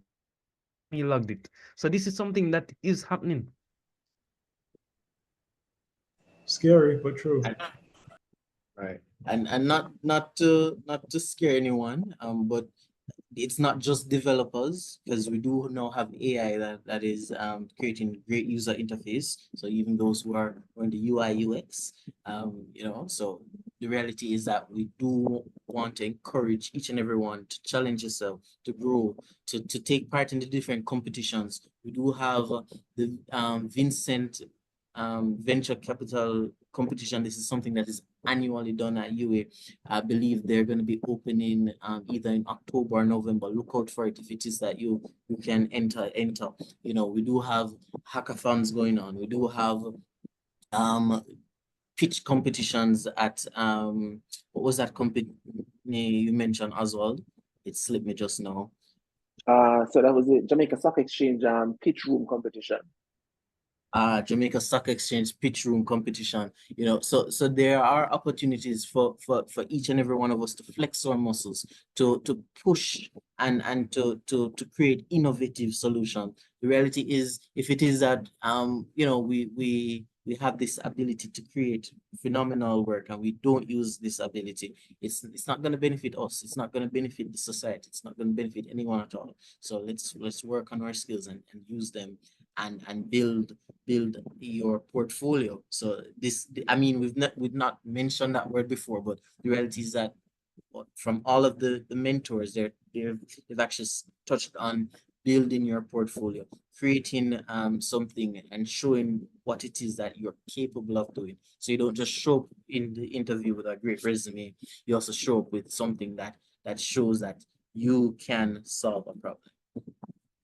it. So this is something that is happening. Scary, but true. Right. And not to scare anyone, but it's not just developers, because we do now have AI that is creating great user interface. So even those who are on the UI UX, you know, so the reality is that we do want to encourage each and everyone to challenge yourself, to grow, to take part in the different competitions. We do have the Vincent venture capital competition. This is something that is annually done at UA. I believe they're going to be opening either in October or November. Look out for it if it is that you can enter. You know, we do have hackathons going on. We do have pitch competitions at what was that company you mentioned, Oswald? It slipped me just now. So that was the Jamaica Stock Exchange pitch room competition. Jamaica Stock Exchange pitch room competition. You know, so there are opportunities for each and every one of us to flex our muscles, to push and to create innovative solutions. The reality is, if it is that you know, we have this ability to create phenomenal work and we don't use this ability, it's not going to benefit us, it's not going to benefit the society, it's not going to benefit anyone at all. So let's work on our skills and use them and build your portfolio. So this, I mean, we've not mentioned that word before, but the reality is that from all of the mentors, they've actually touched on building your portfolio, creating something and showing what it is that you're capable of doing. So you don't just show up in the interview with a great resume, you also show up with something that shows that you can solve a problem.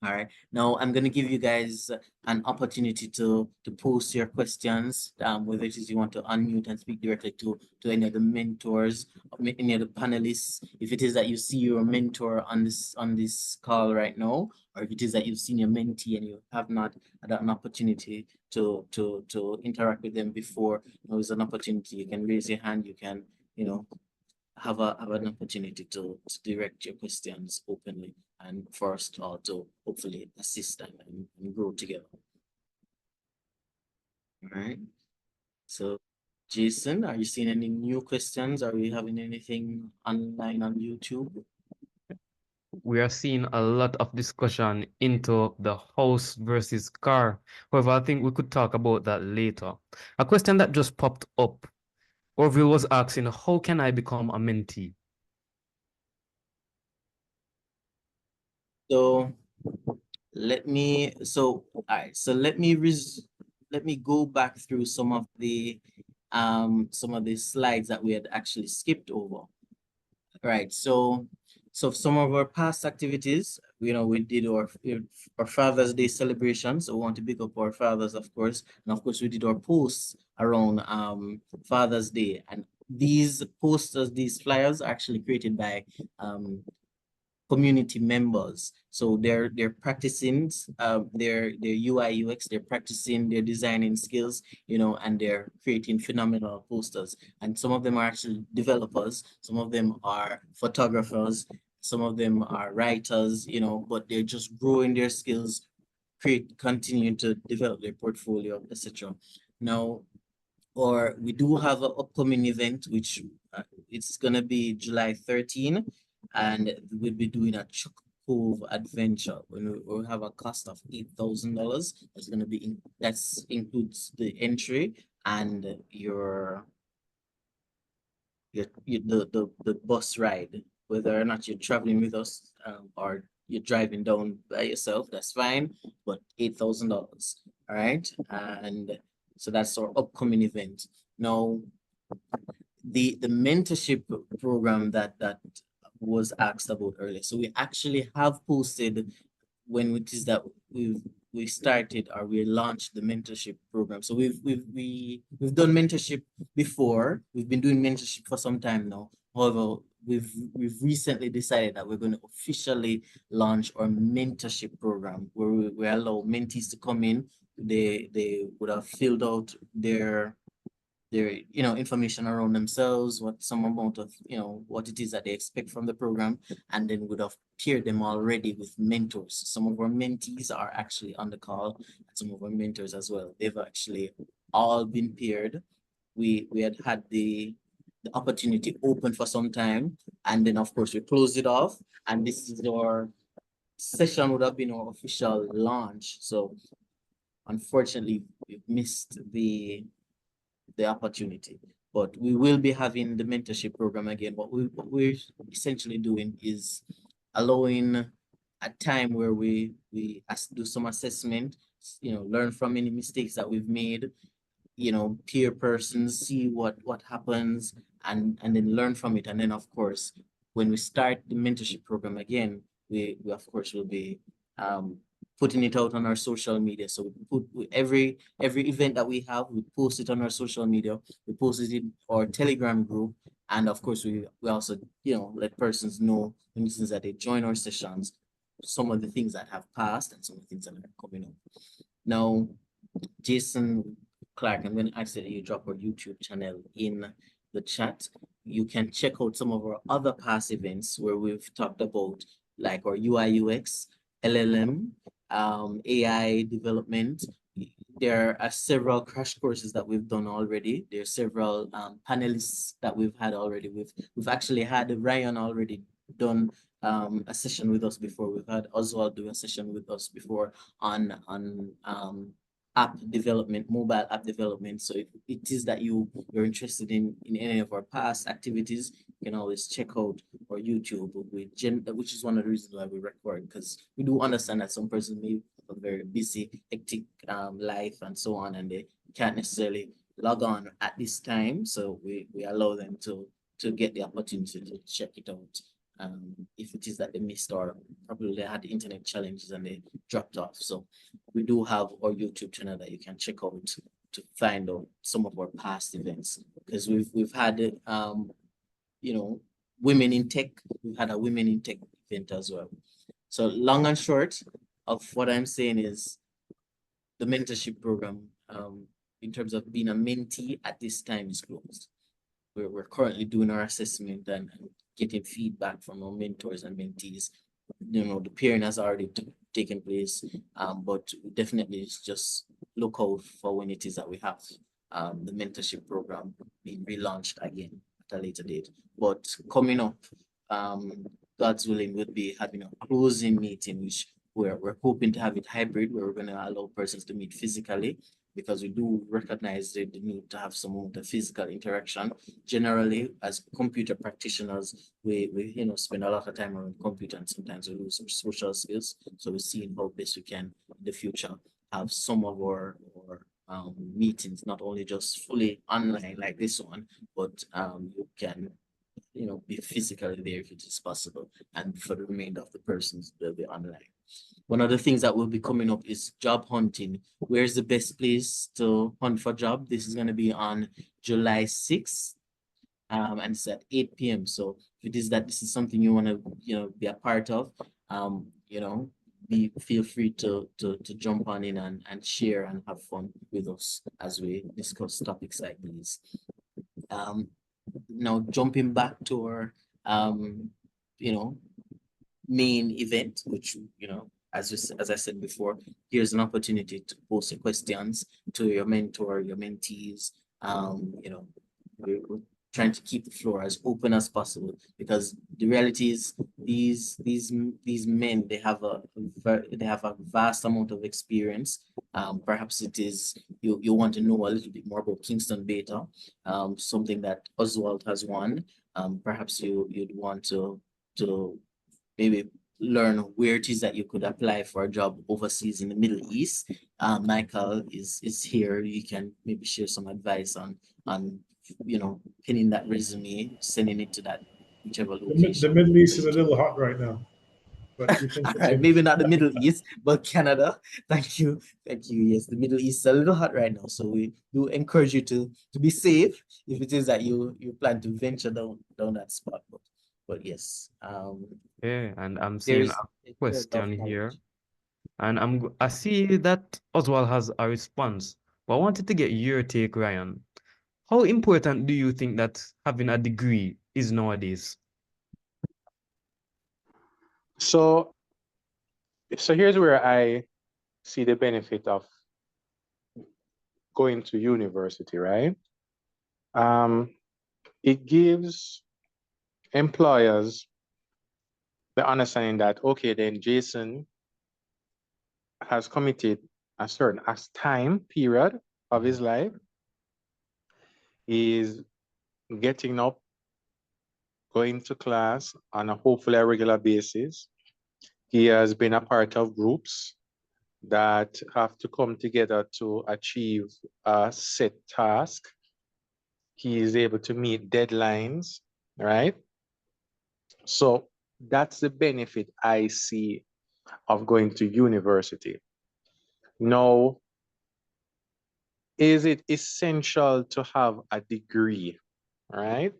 All right. Now I'm going to give you guys an opportunity to post your questions, whether it is you want to unmute and speak directly to any of the mentors, or any of the panelists. If it is that you see your mentor on this call right now, or if it is that you've seen your mentee and you have not had an opportunity to interact with them before, there's an opportunity. You can raise your hand. You can, you know, have an opportunity to direct your questions openly, and for us all to hopefully assist them and grow together. All right. So, Jason, are you seeing any new questions? Are we having anything online on YouTube? We are seeing a lot of discussion into the house versus car. However, I think we could talk about that later. A question that just popped up. Orville was asking, how can I become a mentee? So let me go back through some of the slides that we had actually skipped over. Right. So some of our past activities, you know, we did our Father's Day celebrations. So we want to pick up our fathers, of course. And of course, we did our posts around Father's Day. And these posters, these flyers are actually created by community members. So they're practicing their UI UX, they're practicing their designing skills, you know, and they're creating phenomenal posters. And some of them are actually developers, some of them are photographers, some of them are writers, you know, but they're just growing their skills, continuing to develop their portfolio, etc. Now, or we do have an upcoming event, which it's gonna be July 13, and we'll be doing a Chuck Cove adventure when we'll have a cost of $8,000. That's gonna be that includes the entry and the bus ride, whether or not you're traveling with us or you're driving down by yourself, that's fine, but $8,000. All right, and so that's our upcoming event. Now, the mentorship program that was asked about earlier. So we actually have posted when it is that we started or we launched the mentorship program. So we've done mentorship before. We've been doing mentorship for some time now. However, we've recently decided that we're going to officially launch our mentorship program, where we allow mentees to come in. They would have filled out their information around themselves, what some amount of what it is that they expect from the program, and then would have paired them already with mentors. Some of our mentees are actually on the call, and some of our mentors as well. They've actually all been paired. We had the opportunity open for some time, and then of course we closed it off, and this is our session would have been our official launch. So unfortunately, we've missed the opportunity, but we will be having the mentorship program again. What we're essentially doing is allowing a time where we do some assessment, learn from any mistakes that we've made, peer persons, see what happens, and then learn from it. And then of course, when we start the mentorship program again, we of course will be putting it out on our social media. So every event that we have, we post it on our social media. We post it in our Telegram group, and of course we also let persons know, for instance, that they join our sessions, some of the things that have passed and some of the things that are coming up. Now, Jason Clark, I'm going to ask that you drop our YouTube channel in the chat. You can check out some of our other past events where we've talked about like our UI UX, LLM, AI development. There are several crash courses that we've done already. There are several panelists that we've had already. We've actually had Ryan already done a session with us before. We've had Oswald do a session with us before on app development, mobile app development. So if it is that you're interested in any of our past activities, you can always check out our YouTube, which is one of the reasons why we record, because we do understand that some person may have a very busy, hectic life and so on, and they can't necessarily log on at this time. So we allow them to get the opportunity to check it out. If it is that they missed or probably they had internet challenges and they dropped off. So we do have our YouTube channel that you can check out to find out some of our past events, because we've had you know, women in tech. We've had a women in tech event as well. So long and short of what I'm saying is the mentorship program in terms of being a mentee at this time is closed. We're currently doing our assessment and getting feedback from our mentors and mentees. You know, the pairing has already taken place, but definitely just look out for when it is that we have the mentorship program being relaunched again at a later date. But coming up, God's willing, we'll be having a closing meeting, which we're hoping to have it hybrid, where we're going to allow persons to meet physically, because we do recognize the need to have some of the physical interaction. Generally, as computer practitioners, we spend a lot of time around computer, and sometimes we lose some social skills. So we're seeing how best we can in the future have some of our meetings not only just fully online like this one, but you can be physically there if it is possible, and for the remainder of the persons they'll be online. One of the things that will be coming up is job hunting. Where's the best place to hunt for job? This is going to be on July 6th, and it's at 8 p.m. So if it is that this is something you want to be a part of, feel free to jump on in and share and have fun with us as we discuss topics like these. Now jumping back to our main event, which as I said before, here's an opportunity to post your questions to your mentor, your mentees. We're trying to keep the floor as open as possible, because the reality is these men, they have a vast amount of experience. Perhaps it is you want to know a little bit more about Kingston Beta, something that Oswald has won. Perhaps you'd want to maybe learn where it is that you could apply for a job overseas in the Middle East. Michael is here. You can maybe share some advice on pinning that resume, sending it to that whichever location. The Middle East is a little hot right now, but you can All right, maybe not the Middle East, but Canada. Thank you. Yes, the Middle East is a little hot right now, so we do encourage you to be safe if it is that you plan to venture down that spot. But yes. Yeah, and I'm seeing a question here, and I see that Oswald has a response, but I wanted to get your take, Ryan. How important do you think that having a degree is nowadays? So here's where I see the benefit of going to university, right? It gives employers the understanding that, okay, then Jason has committed a certain time period of his life. He's getting up, going to class on a hopefully a regular basis. He has been a part of groups that have to come together to achieve a set task. He is able to meet deadlines, right? So that's the benefit I see of going to university. Now, is it essential to have a degree, right?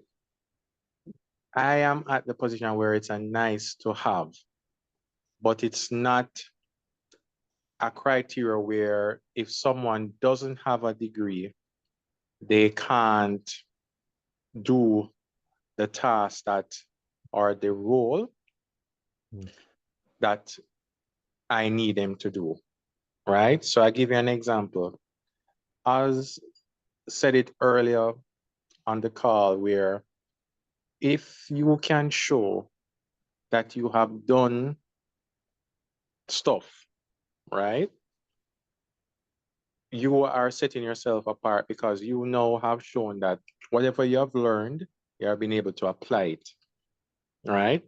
I am at the position where it's a nice to have, but it's not a criteria where if someone doesn't have a degree, they can't do the task that or the role that I need them to do, right? So I give you an example. As said it earlier on the call, where if you can show that you have done stuff, right? You are setting yourself apart because you now have shown that whatever you have learned, you have been able to apply it, right?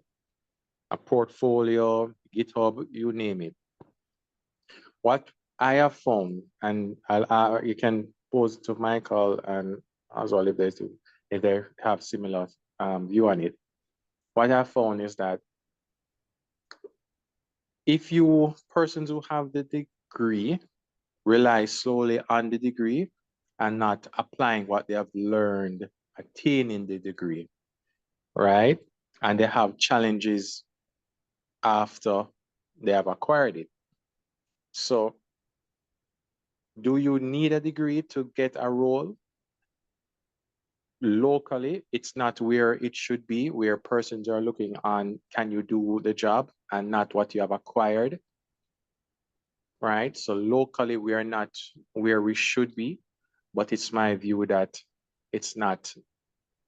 A portfolio, GitHub, you name it. What I have found, and you can pose it to Michael and as well if they have similar view on it. What I found is that if you persons who have the degree rely solely on the degree and not applying what they have learned, attaining the degree, right? And they have challenges after they have acquired it. So do you need a degree to get a role? Locally, it's not where it should be, where persons are looking on, can you do the job and not what you have acquired, right? So locally, we are not where we should be, but it's my view that it's not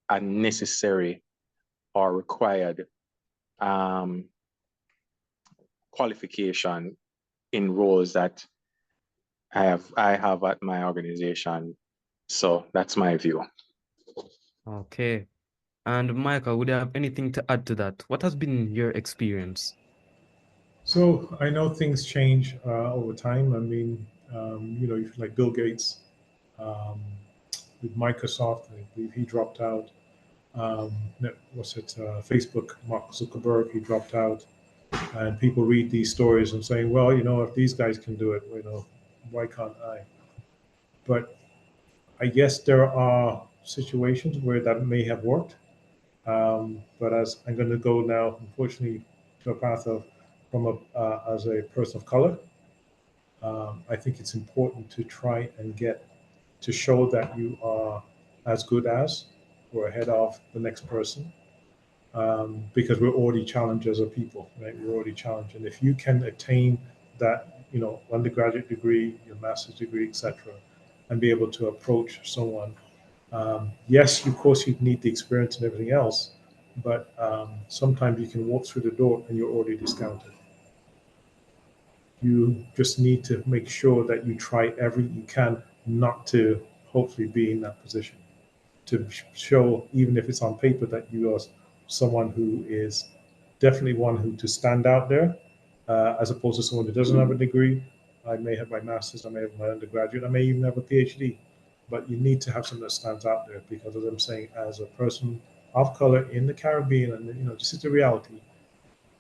a necessary or required qualification in roles that I have at my organization. So that's my view. Okay. And Michael, would you have anything to add to that? What has been your experience? So I know things change over time. I mean, you know, like Bill Gates um, with Microsoft, I believe he dropped out. Facebook, Mark Zuckerberg, he dropped out. And people read these stories and saying, well, you know, if these guys can do it, you know, why can't I? But I guess there are situations where that may have worked. But as I'm going to go now, unfortunately, to a path of as a person of color, I think it's important to try and get to show that you are as good as or ahead of the next person, because we're already challenged as a people, right? We're already challenged, and if you can attain that, you know, undergraduate degree, your master's degree, etc., and be able to approach someone, yes, of course, you need the experience and everything else, but sometimes you can walk through the door and you're already discounted. You just need to make sure that you try everything you can not to hopefully be in that position, to show, even if it's on paper, that you are someone who is definitely one who to stand out there, as opposed to someone who doesn't have a degree. I may have my master's, I may have my undergraduate, I may even have a PhD, but you need to have something that stands out there, because as I'm saying, as a person of color in the Caribbean, and you know, this is the reality,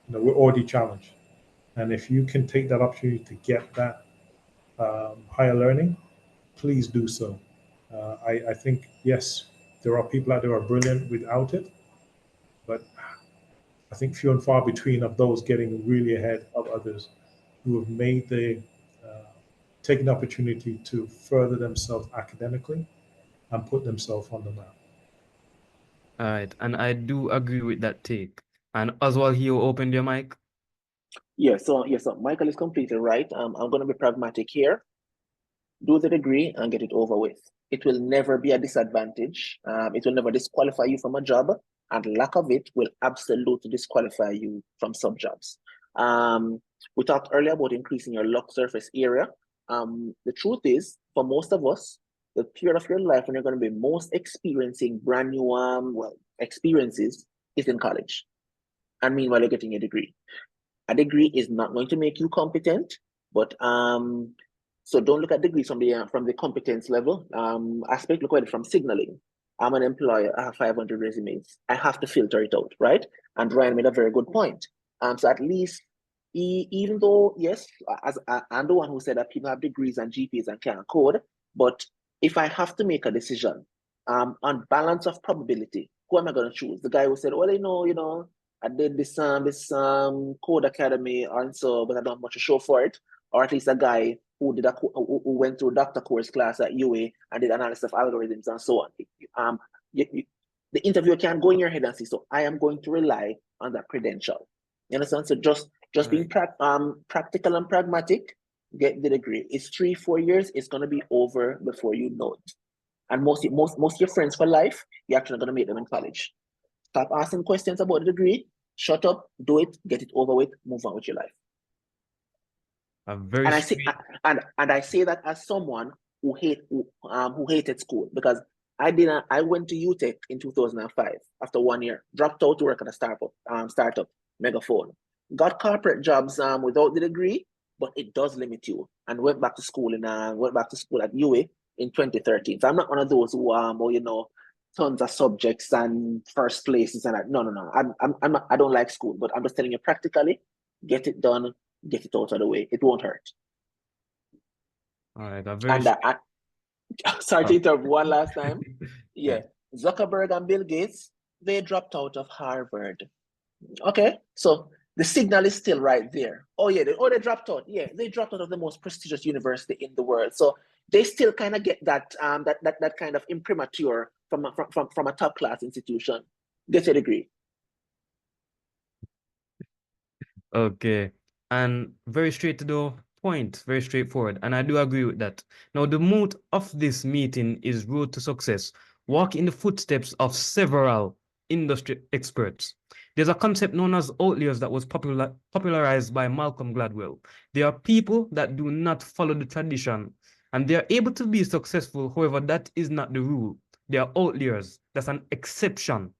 you know, we're already challenged. And if you can take that opportunity to get that higher learning, please do so. I think, yes, there are people out there who are brilliant without it, but I think few and far between of those getting really ahead of others who have made taken the opportunity to further themselves academically and put themselves on the map. All right. And I do agree with that take. And Oswald, you opened your mic. So Michael is completely right. I'm going to be pragmatic here. Do the degree and get it over with. It will never be a disadvantage. It will never disqualify you from a job, and lack of it will absolutely disqualify you from some jobs. We talked earlier about increasing your luck surface area. The truth is, for most of us, the period of your life when you're going to be most experiencing brand new experiences is in college. And meanwhile, you're getting a degree. A degree is not going to make you competent, but so don't look at degrees from the competence level aspect. Look at it from signaling. I'm an employer. I have 500 resumes. I have to filter it out, right? And Ryan made a very good point. So at least, even though, yes, as I'm the one who said that people have degrees and GPs and can't code, but if I have to make a decision on balance of probability, who am I going to choose? The guy who said, well, you know, I did this code academy and so, but I don't have much to show for it. or at least a guy who did who went through doctor course class at UA and did analysis of algorithms and so on. The interviewer can go in your head and say, so I am going to rely on that credential. You understand? So just being practical and pragmatic, get the degree. It's 3-4 years, it's gonna be over before you know it. And most of your friends for life, you're actually gonna meet them in college. Stop asking questions about the degree, shut up, do it, get it over with, move on with your life. And I say that as someone who hated school, because I went to UTech in 2005 after 1 year, dropped out to work at a startup, Megaphone. Got corporate jobs without the degree, but it does limit you. And went back to school at UA in 2013. So I'm not one of those who tons of subjects and first places and that. No. I don't like school, but I'm just telling you practically, get it done, get it out of the way. It won't hurt. All right, sorry to interrupt one last time. Yeah. Zuckerberg and Bill Gates, they dropped out of Harvard. Okay, so the signal is still right there. Oh yeah, they dropped out. Yeah, they dropped out of the most prestigious university in the world. So they still kind of get that that kind of imprimatur from a top class institution. Get a degree. Okay, and very straight to the point, very straightforward, and I do agree with that. Now, the mood of this meeting is road to success. Walk in the footsteps of several industry experts. There's a concept known as outliers that was popularized by Malcolm Gladwell. There are people that do not follow the tradition, and they are able to be successful. However, that is not the rule. They are outliers. That's an exception.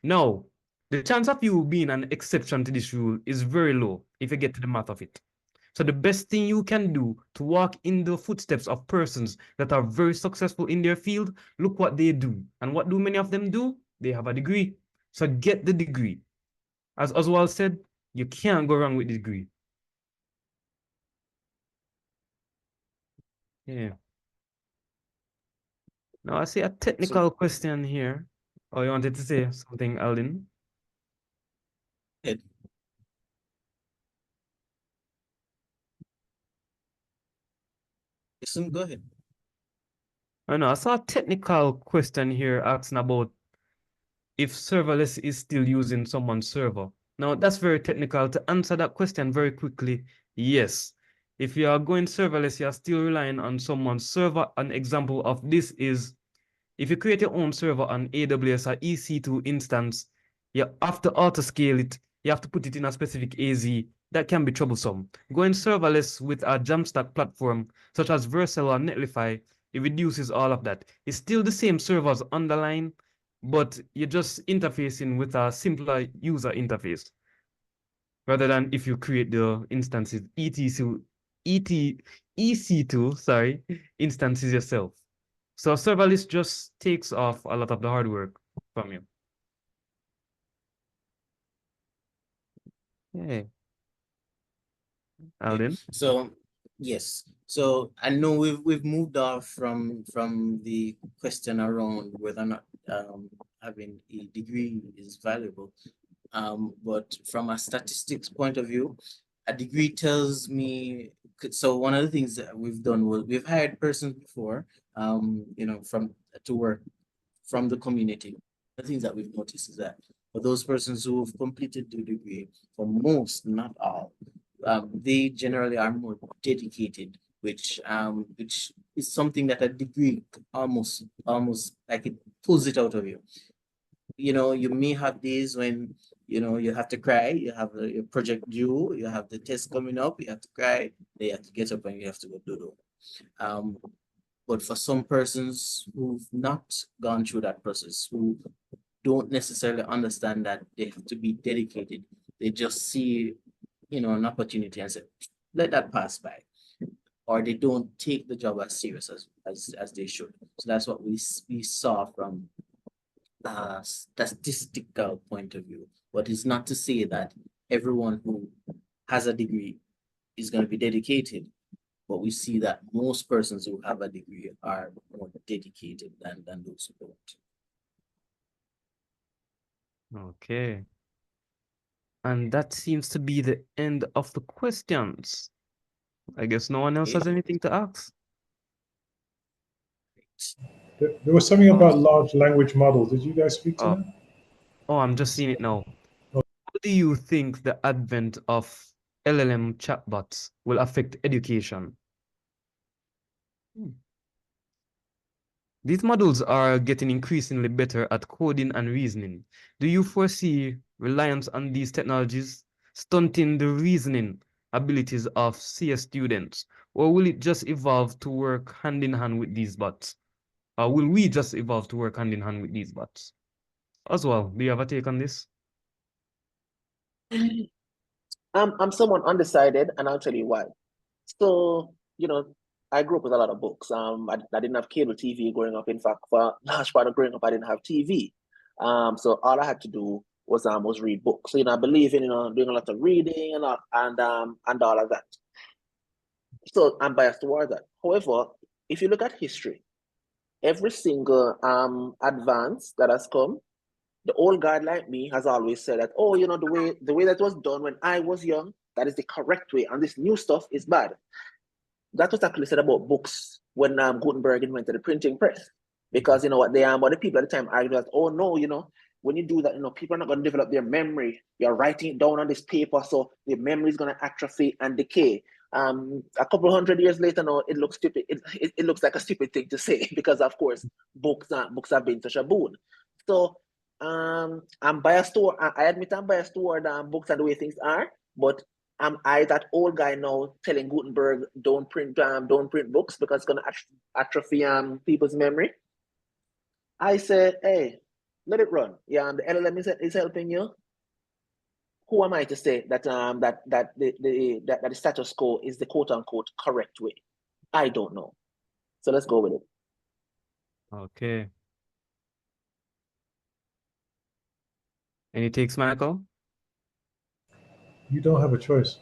Now, the chance of you being an exception to this rule is very low if you get to the math of it. So the best thing you can do to walk in the footsteps of persons that are very successful in their field, look what they do. And what do many of them do? They have a degree. So get the degree. As Oswald said, you can't go wrong with the degree. Yeah. Now I see a technical question here. Oh, you wanted to say something, Alden? Listen, go ahead. I know, I saw a technical question here asking about if serverless is still using someone's server. Now, that's very technical. To answer that question very quickly, yes. If you are going serverless, you are still relying on someone's server. An example of this is if you create your own server on AWS or EC2 instance, you have to auto-scale it. You have to put it in a specific AZ. That can be troublesome. Going serverless with a Jamstack platform, such as Vercel or Netlify, it reduces all of that. It's still the same servers underlying, but you're just interfacing with a simpler user interface. Rather than if you create the instances, EC2, sorry, instances yourself. So serverless just takes off a lot of the hard work from you. Okay. Alden? So yes. So I know we've moved off from the question around whether or not having a degree is valuable. But from a statistics point of view, a degree tells me, so one of the things that we've done was we've hired persons before, to work from the community. The things that we've noticed is that for those persons who have completed the degree, for most, not all, they generally are more dedicated, which is something that a degree almost like it pulls it out of you. You may have days when you have to cry, you have your project due, you have the test coming up, you have to cry, then you have to get up and you have to go do it. But for some persons who've not gone through that process, who don't necessarily understand that they have to be dedicated, they just see an opportunity and say, let that pass by, or they don't take the job as serious as they should. So that's what we saw from a statistical point of view. But it's not to say that everyone who has a degree is going to be dedicated, but we see that most persons who have a degree are more dedicated than those who don't. Okay. And that seems to be the end of the questions. I guess no one else Okay. has anything to ask. There was something about large language models. Did you guys speak to Oh, that? oh, I'm just seeing it now. Oh. How do you think the advent of LLM chatbots will affect education? These models are getting increasingly better at coding and reasoning. Do you foresee reliance on these technologies stunting the reasoning abilities of CS students, or will it just evolve to work hand in hand with these bots? Or will we just evolve to work hand in hand with these bots? As well, do you have a take on this? I'm someone undecided, and I'll tell you why. So, I grew up with a lot of books. I didn't have cable TV growing up. In fact, for a large part of growing up, I didn't have TV. So all I had to do was read books. So, I believe in doing a lot of reading and all of that. So I'm biased towards that. However, if you look at history, every single advance that has come, the old guy like me has always said that, oh, the way that was done when I was young, that is the correct way, and this new stuff is bad. That was actually said about books when Gutenberg invented the printing press, because what the people at the time argued that, oh no, when you do that, people are not going to develop their memory. You're writing it down on this paper, so the memory is going to atrophy and decay. A couple of 100 years later now, it looks stupid. It looks like a stupid thing to say because, of course, books have been such a boon. So I'm biased toward. I admit I'm biased toward books and the way things are, but am I that old guy now telling Gutenberg don't print books because it's gonna atrophy people's memory? I said, hey, let it run. Yeah, and the LLM is helping you. Who am I to say that that the status quo is the quote unquote correct way? I don't know. So let's go with it. Okay. Any takes, Michael? You don't have a choice.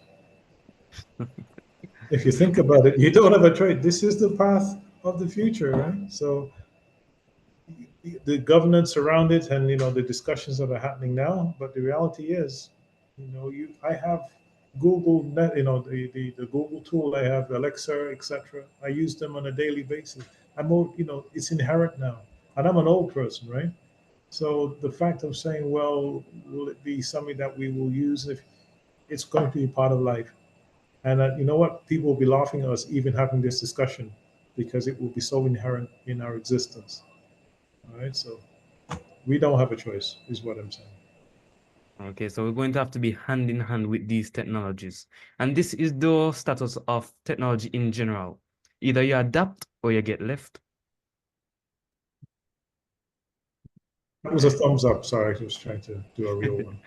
If you think about it, you don't have a choice. This is the path of the future, right? So the governance around it and the discussions that are happening now, but the reality is, I have Google Net, the Google tool, I have Alexa, etc. I use them on a daily basis. It's inherent now, and I'm an old person, right? So the fact of saying, well, will it be something that we will use? If it's going to be part of life, and you know what, people will be laughing at us even having this discussion because it will be so inherent in our existence. All right, so we don't have a choice, is what I'm saying. Okay, so we're going to have to be hand in hand with these technologies. And this is the status of technology in general. Either you adapt or you get left. That was a thumbs up. Sorry, I was trying to do a real one.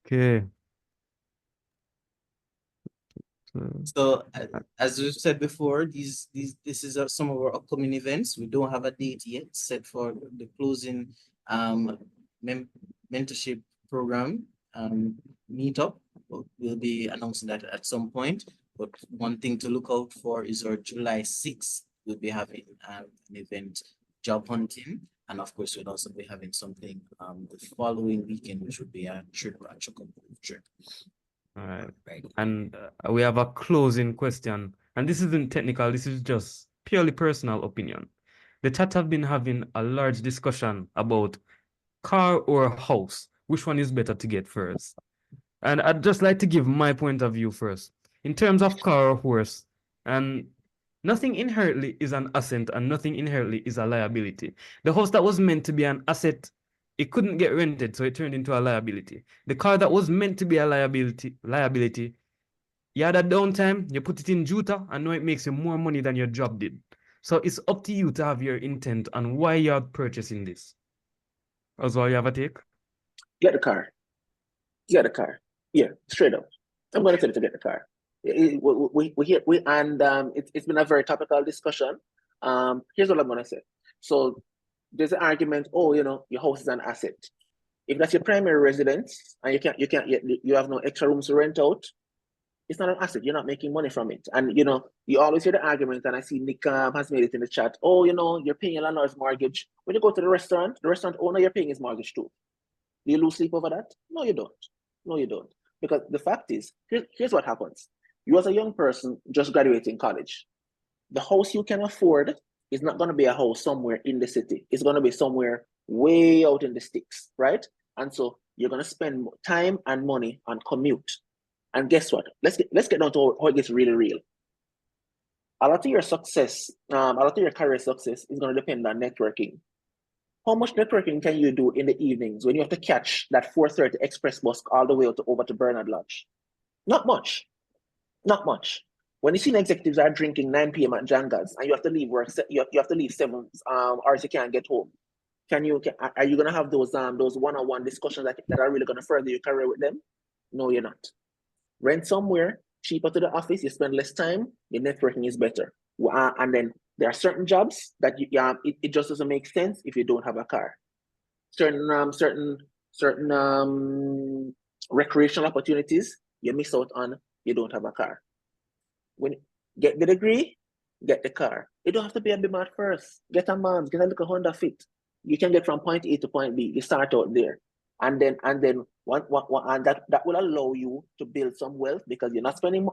Okay. So as we said before, this is some of our upcoming events. We don't have a date yet set for the closing mentorship program meetup. We'll be announcing that at some point. But one thing to look out for is our July 6th. We'll be having an event, job hunting, and of course we'll also be having something the following weekend, which would be a trip, a trip. All right. And we have a closing question. And this isn't technical, this is just purely personal opinion. The chat have been having a large discussion about car or house. Which one is better to get first? And I'd just like to give my point of view first. In terms of car or horse, and nothing inherently is an asset and nothing inherently is a liability. The house that was meant to be an asset, it couldn't get rented, so it turned into a liability. The car that was meant to be a liability, you had a downtime, you put it in Juta, and now it makes you more money than your job did. So it's up to you to have your intent on why you're purchasing this. Also, you have a take? Get the car. Get the car. Yeah, straight up. I'm going to tell you to get the car. It's been a very topical discussion. Here's what I'm going to say. So there's an argument. Oh, your house is an asset. If that's your primary residence and you have no extra rooms to rent out, it's not an asset. You're not making money from it. And you always hear the argument, and I see Nick has made it in the chat. Oh, you're paying your landlord's mortgage. When you go to the restaurant owner, you're paying his mortgage too. Do you lose sleep over that? No, you don't. No, you don't. Because the fact is, here's what happens. You as a young person just graduating college, the house you can afford is not going to be a house somewhere in the city. It's going to be somewhere way out in the sticks, right? And so you're going to spend time and money on commute. And guess what? Let's get down to how it gets really real. A lot of your success, a lot of your career success is going to depend on networking. How much networking can you do in the evenings when you have to catch that 4:30 express bus all the way over to Bernard Lodge? Not much. Not much. When you see executives are drinking 9 p.m. at Jangas and you have to leave work, you have to leave 7, or else you can't get home. Are you gonna have those one-on-one discussions that are really gonna further your career with them? No, you're not. Rent somewhere cheaper to the office. You spend less time. Your networking is better. And then there are certain jobs that it just doesn't make sense if you don't have a car. Certain recreational opportunities you miss out on. You don't have a car. When get the degree, get the car. You don't have to be a Bimart first. Get a Mams, get a little Honda Fit. You can get from point A to point B. You start out there, and then that will allow you to build some wealth because you're not spending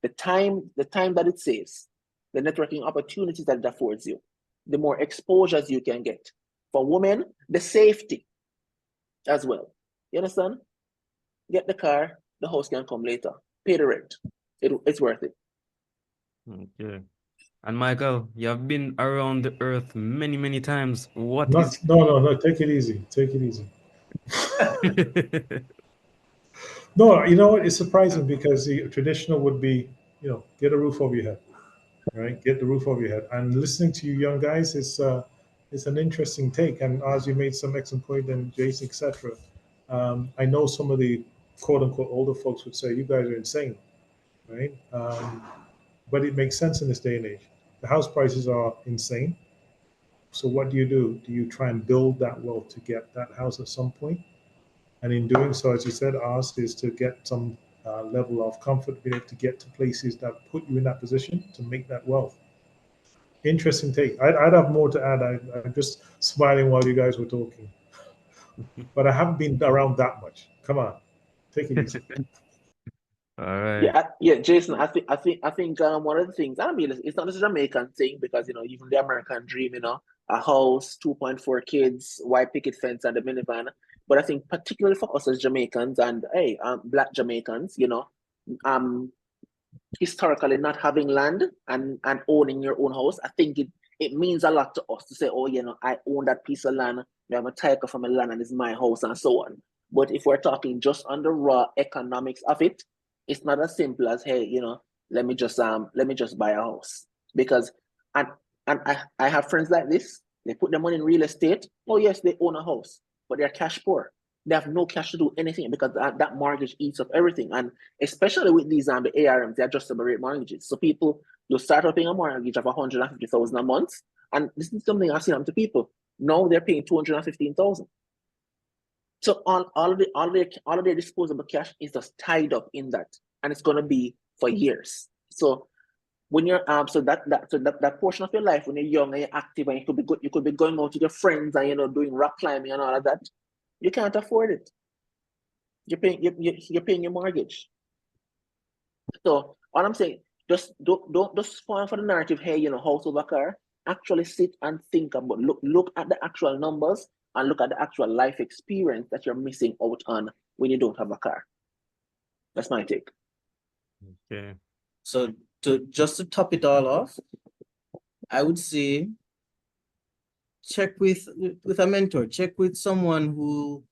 the time that it saves, the networking opportunities that it affords you, the more exposures you can get. For women, the safety as well. You understand? Get the car, the house can come later. Pay the rent. It's worth it. Okay. And Michael, you have been around the earth many, many times. No, take it easy. Take it easy. No, you know what? It's surprising because the traditional would be, get a roof over your head, right? Get the roof over your head. And listening to you young guys is it's an interesting take. And as you made some excellent point, and Jason, etc. I know some of the quote unquote older folks would say you guys are insane, right? But it makes sense in this day and age. The house prices are insane. So what do? Do you try and build that wealth to get that house at some point? And in doing so, as you said, ours is to get some level of comfort, being able to get to places that put you in that position to make that wealth. Interesting take. I'd have more to add. I'm just smiling while you guys were talking. But I haven't been around that much. Come on, take it easy. All right. Yeah, Jason. I think one of the things. I mean, it's not just a Jamaican thing because even the American dream, a house, 2.4 kids, white picket fence, and a minivan. But I think particularly for us as Jamaicans and Black Jamaicans, historically not having land and owning your own house, I think it means a lot to us to say, oh, I own that piece of land. I have a title from a land and it's my house and so on. But if we're talking just on the raw economics of it, it's not as simple as, hey, let me just buy a house. Because and I have friends like this. They put their money in real estate. Oh yes, they own a house, but they're cash poor. They have no cash to do anything because that mortgage eats up everything. And especially with these the ARMs, the adjustable rate mortgages. So people, you start out paying a mortgage of 150,000 a month, and this is something I've seen to people. Now they're paying 215,000. So all of their disposable cash is just tied up in that, and it's gonna be for years. So when you're that portion of your life when you're young and you're active and you could be going out with your friends and doing rock climbing and all of that, you can't afford it. You're paying your mortgage. So all I'm saying, just don't just fall for the narrative. Hey, house over car. Actually sit and think about look at the actual numbers and look at the actual life experience that you're missing out on when you don't have a car. That's my take. Okay. So to top it all off, I would say check with a mentor, check with someone who,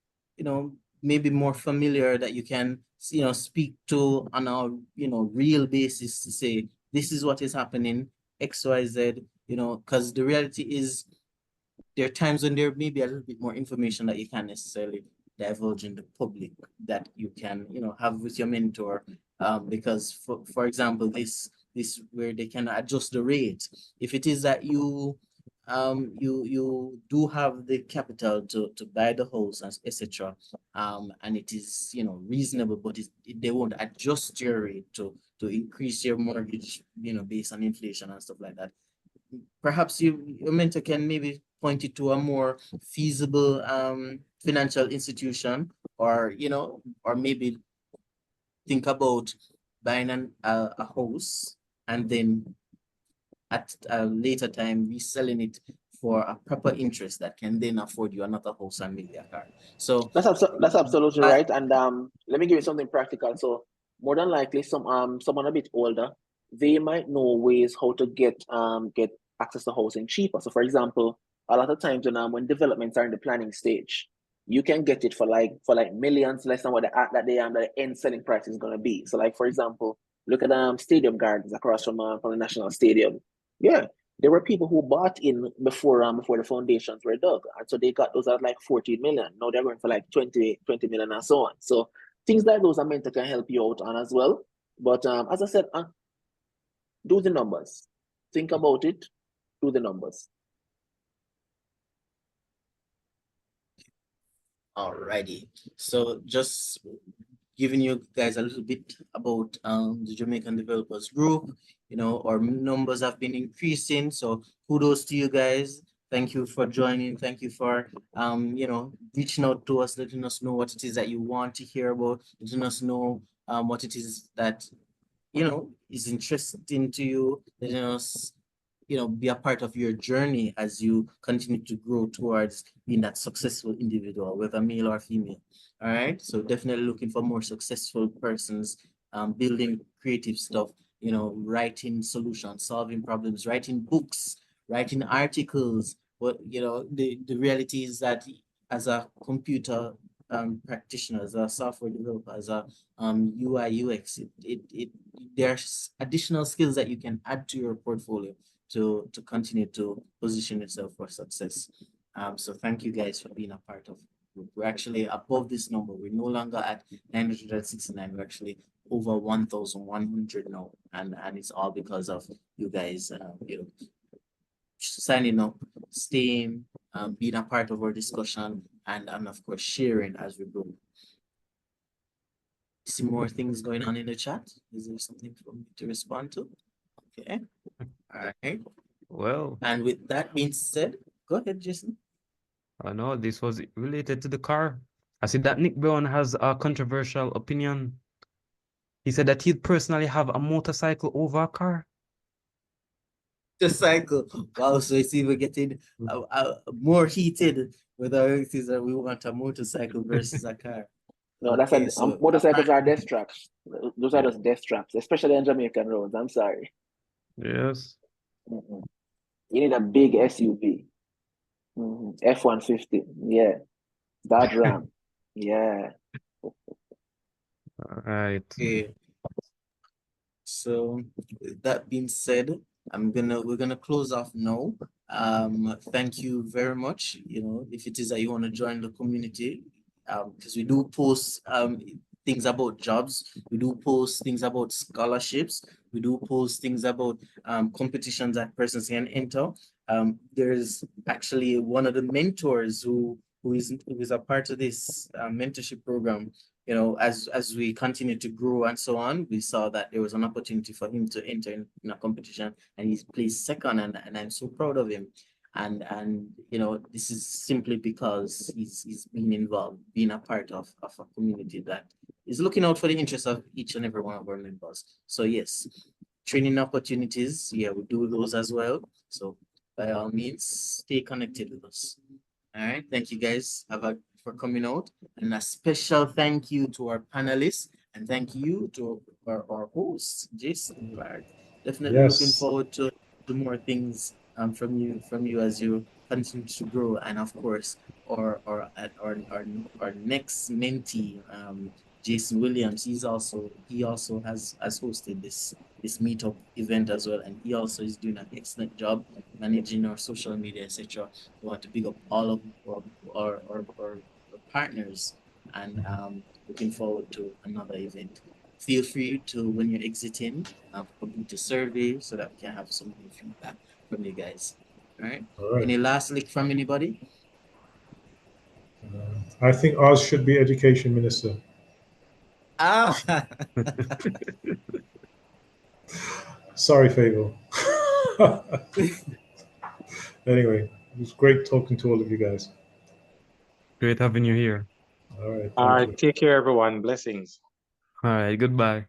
may be more familiar that you can, speak to on a, real basis to say, this is what is happening, X, Y, Z, because the reality is there are times when there may be a little bit more information that you can't necessarily divulge in the public that you can, have with your mentor. Because for example, this where they can adjust the rate. If it is that you do have the capital to buy the house, etc. And it is reasonable, but they won't adjust your rate to increase your mortgage, based on inflation and stuff like that. Perhaps your mentor can maybe point you to a more feasible financial institution, or maybe think about buying a house and then at a later time reselling it for a proper interest that can then afford you another house and maybe a car. So That's absolutely I- right. And let me give you something practical. So more than likely, someone a bit older, they might know ways how to get access to housing cheaper. So for example, a lot of times when developments are in the planning stage, you can get it for like millions less than what the end selling price is gonna be. So like for example, look at Stadium Gardens across from the National Stadium. Yeah, there were people who bought in before the foundations were dug, and so they got those at like 14 million. Now they're going for like 20 million and so on. So things like those are meant to can help you out on as well. But as I said, do the numbers. Think about it. Do the numbers. Alrighty. So just giving you guys a little bit about the Jamaican Developers Group. Our numbers have been increasing. So kudos to you guys. Thank you for joining. Thank you for reaching out to us, letting us know what it is that you want to hear about, letting us know what it is that is interesting to you, letting us be a part of your journey as you continue to grow towards being that successful individual, whether male or female. All right. So definitely looking for more successful persons, building creative stuff, writing solutions, solving problems, writing books, writing articles. But the reality is that as a computer practitioner, as a software developer, as a UI UX, there's additional skills that you can add to your portfolio to continue to position yourself for success. So thank you guys for being a part of it. We're actually above this number. We're no longer at 969. We're actually over 1,100 now, and it's all because of you guys, signing up, staying, being a part of our discussion, and of course sharing as we go. See more things going on in the chat. Is there something for me to respond to? Okay. All right. Well, And with that being said, go ahead, Jason. I know this was related to the car. I see that Nick Brown has a controversial opinion. He said that he'd personally have a motorcycle over a car. The cycle. Wow, so it's even getting more heated whether it is that we want a motorcycle versus a car. No, Okay, so motorcycles are death traps. Those are just death traps, especially on Jamaican roads. I'm sorry. Yes. You need a big SUV. F-150. Yeah. Dodge Ram. Yeah. All right. Okay. So with that being said, we're gonna close off now. Thank you very much. If it is that you want to join the community, because we do post things about jobs, we do post things about scholarships, we do post things about competitions that persons can enter. There's actually one of the mentors who is a part of this mentorship program. As we continue to grow and so on, we saw that there was an opportunity for him to enter in a competition, and he's placed second, and I'm so proud of him. And this is simply because he's been involved, being a part of a community that is looking out for the interests of each and every one of our members. So yes, training opportunities, yeah, we do those as well. So by all means, stay connected with us. All right, thank you guys for coming out, and a special thank you to our panelists, and thank you to our host, Jason Clark. Definitely looking Yes. forward to more things from you as you continue to grow, and of course our next mentee, Jason Williams. He also has hosted this meetup event as well, and he also is doing an excellent job managing our social media, etc. We want to pick up all of our partners, and looking forward to another event. Feel free to, when you're exiting, complete a survey so that we can have some feedback from you guys. All right. All right. Any last lick from anybody? I think ours should be education minister. Sorry, Fable. Anyway, it was great talking to all of you guys. Great having you here. All right. All Thank you. right, take care, everyone. Blessings. All right. Goodbye.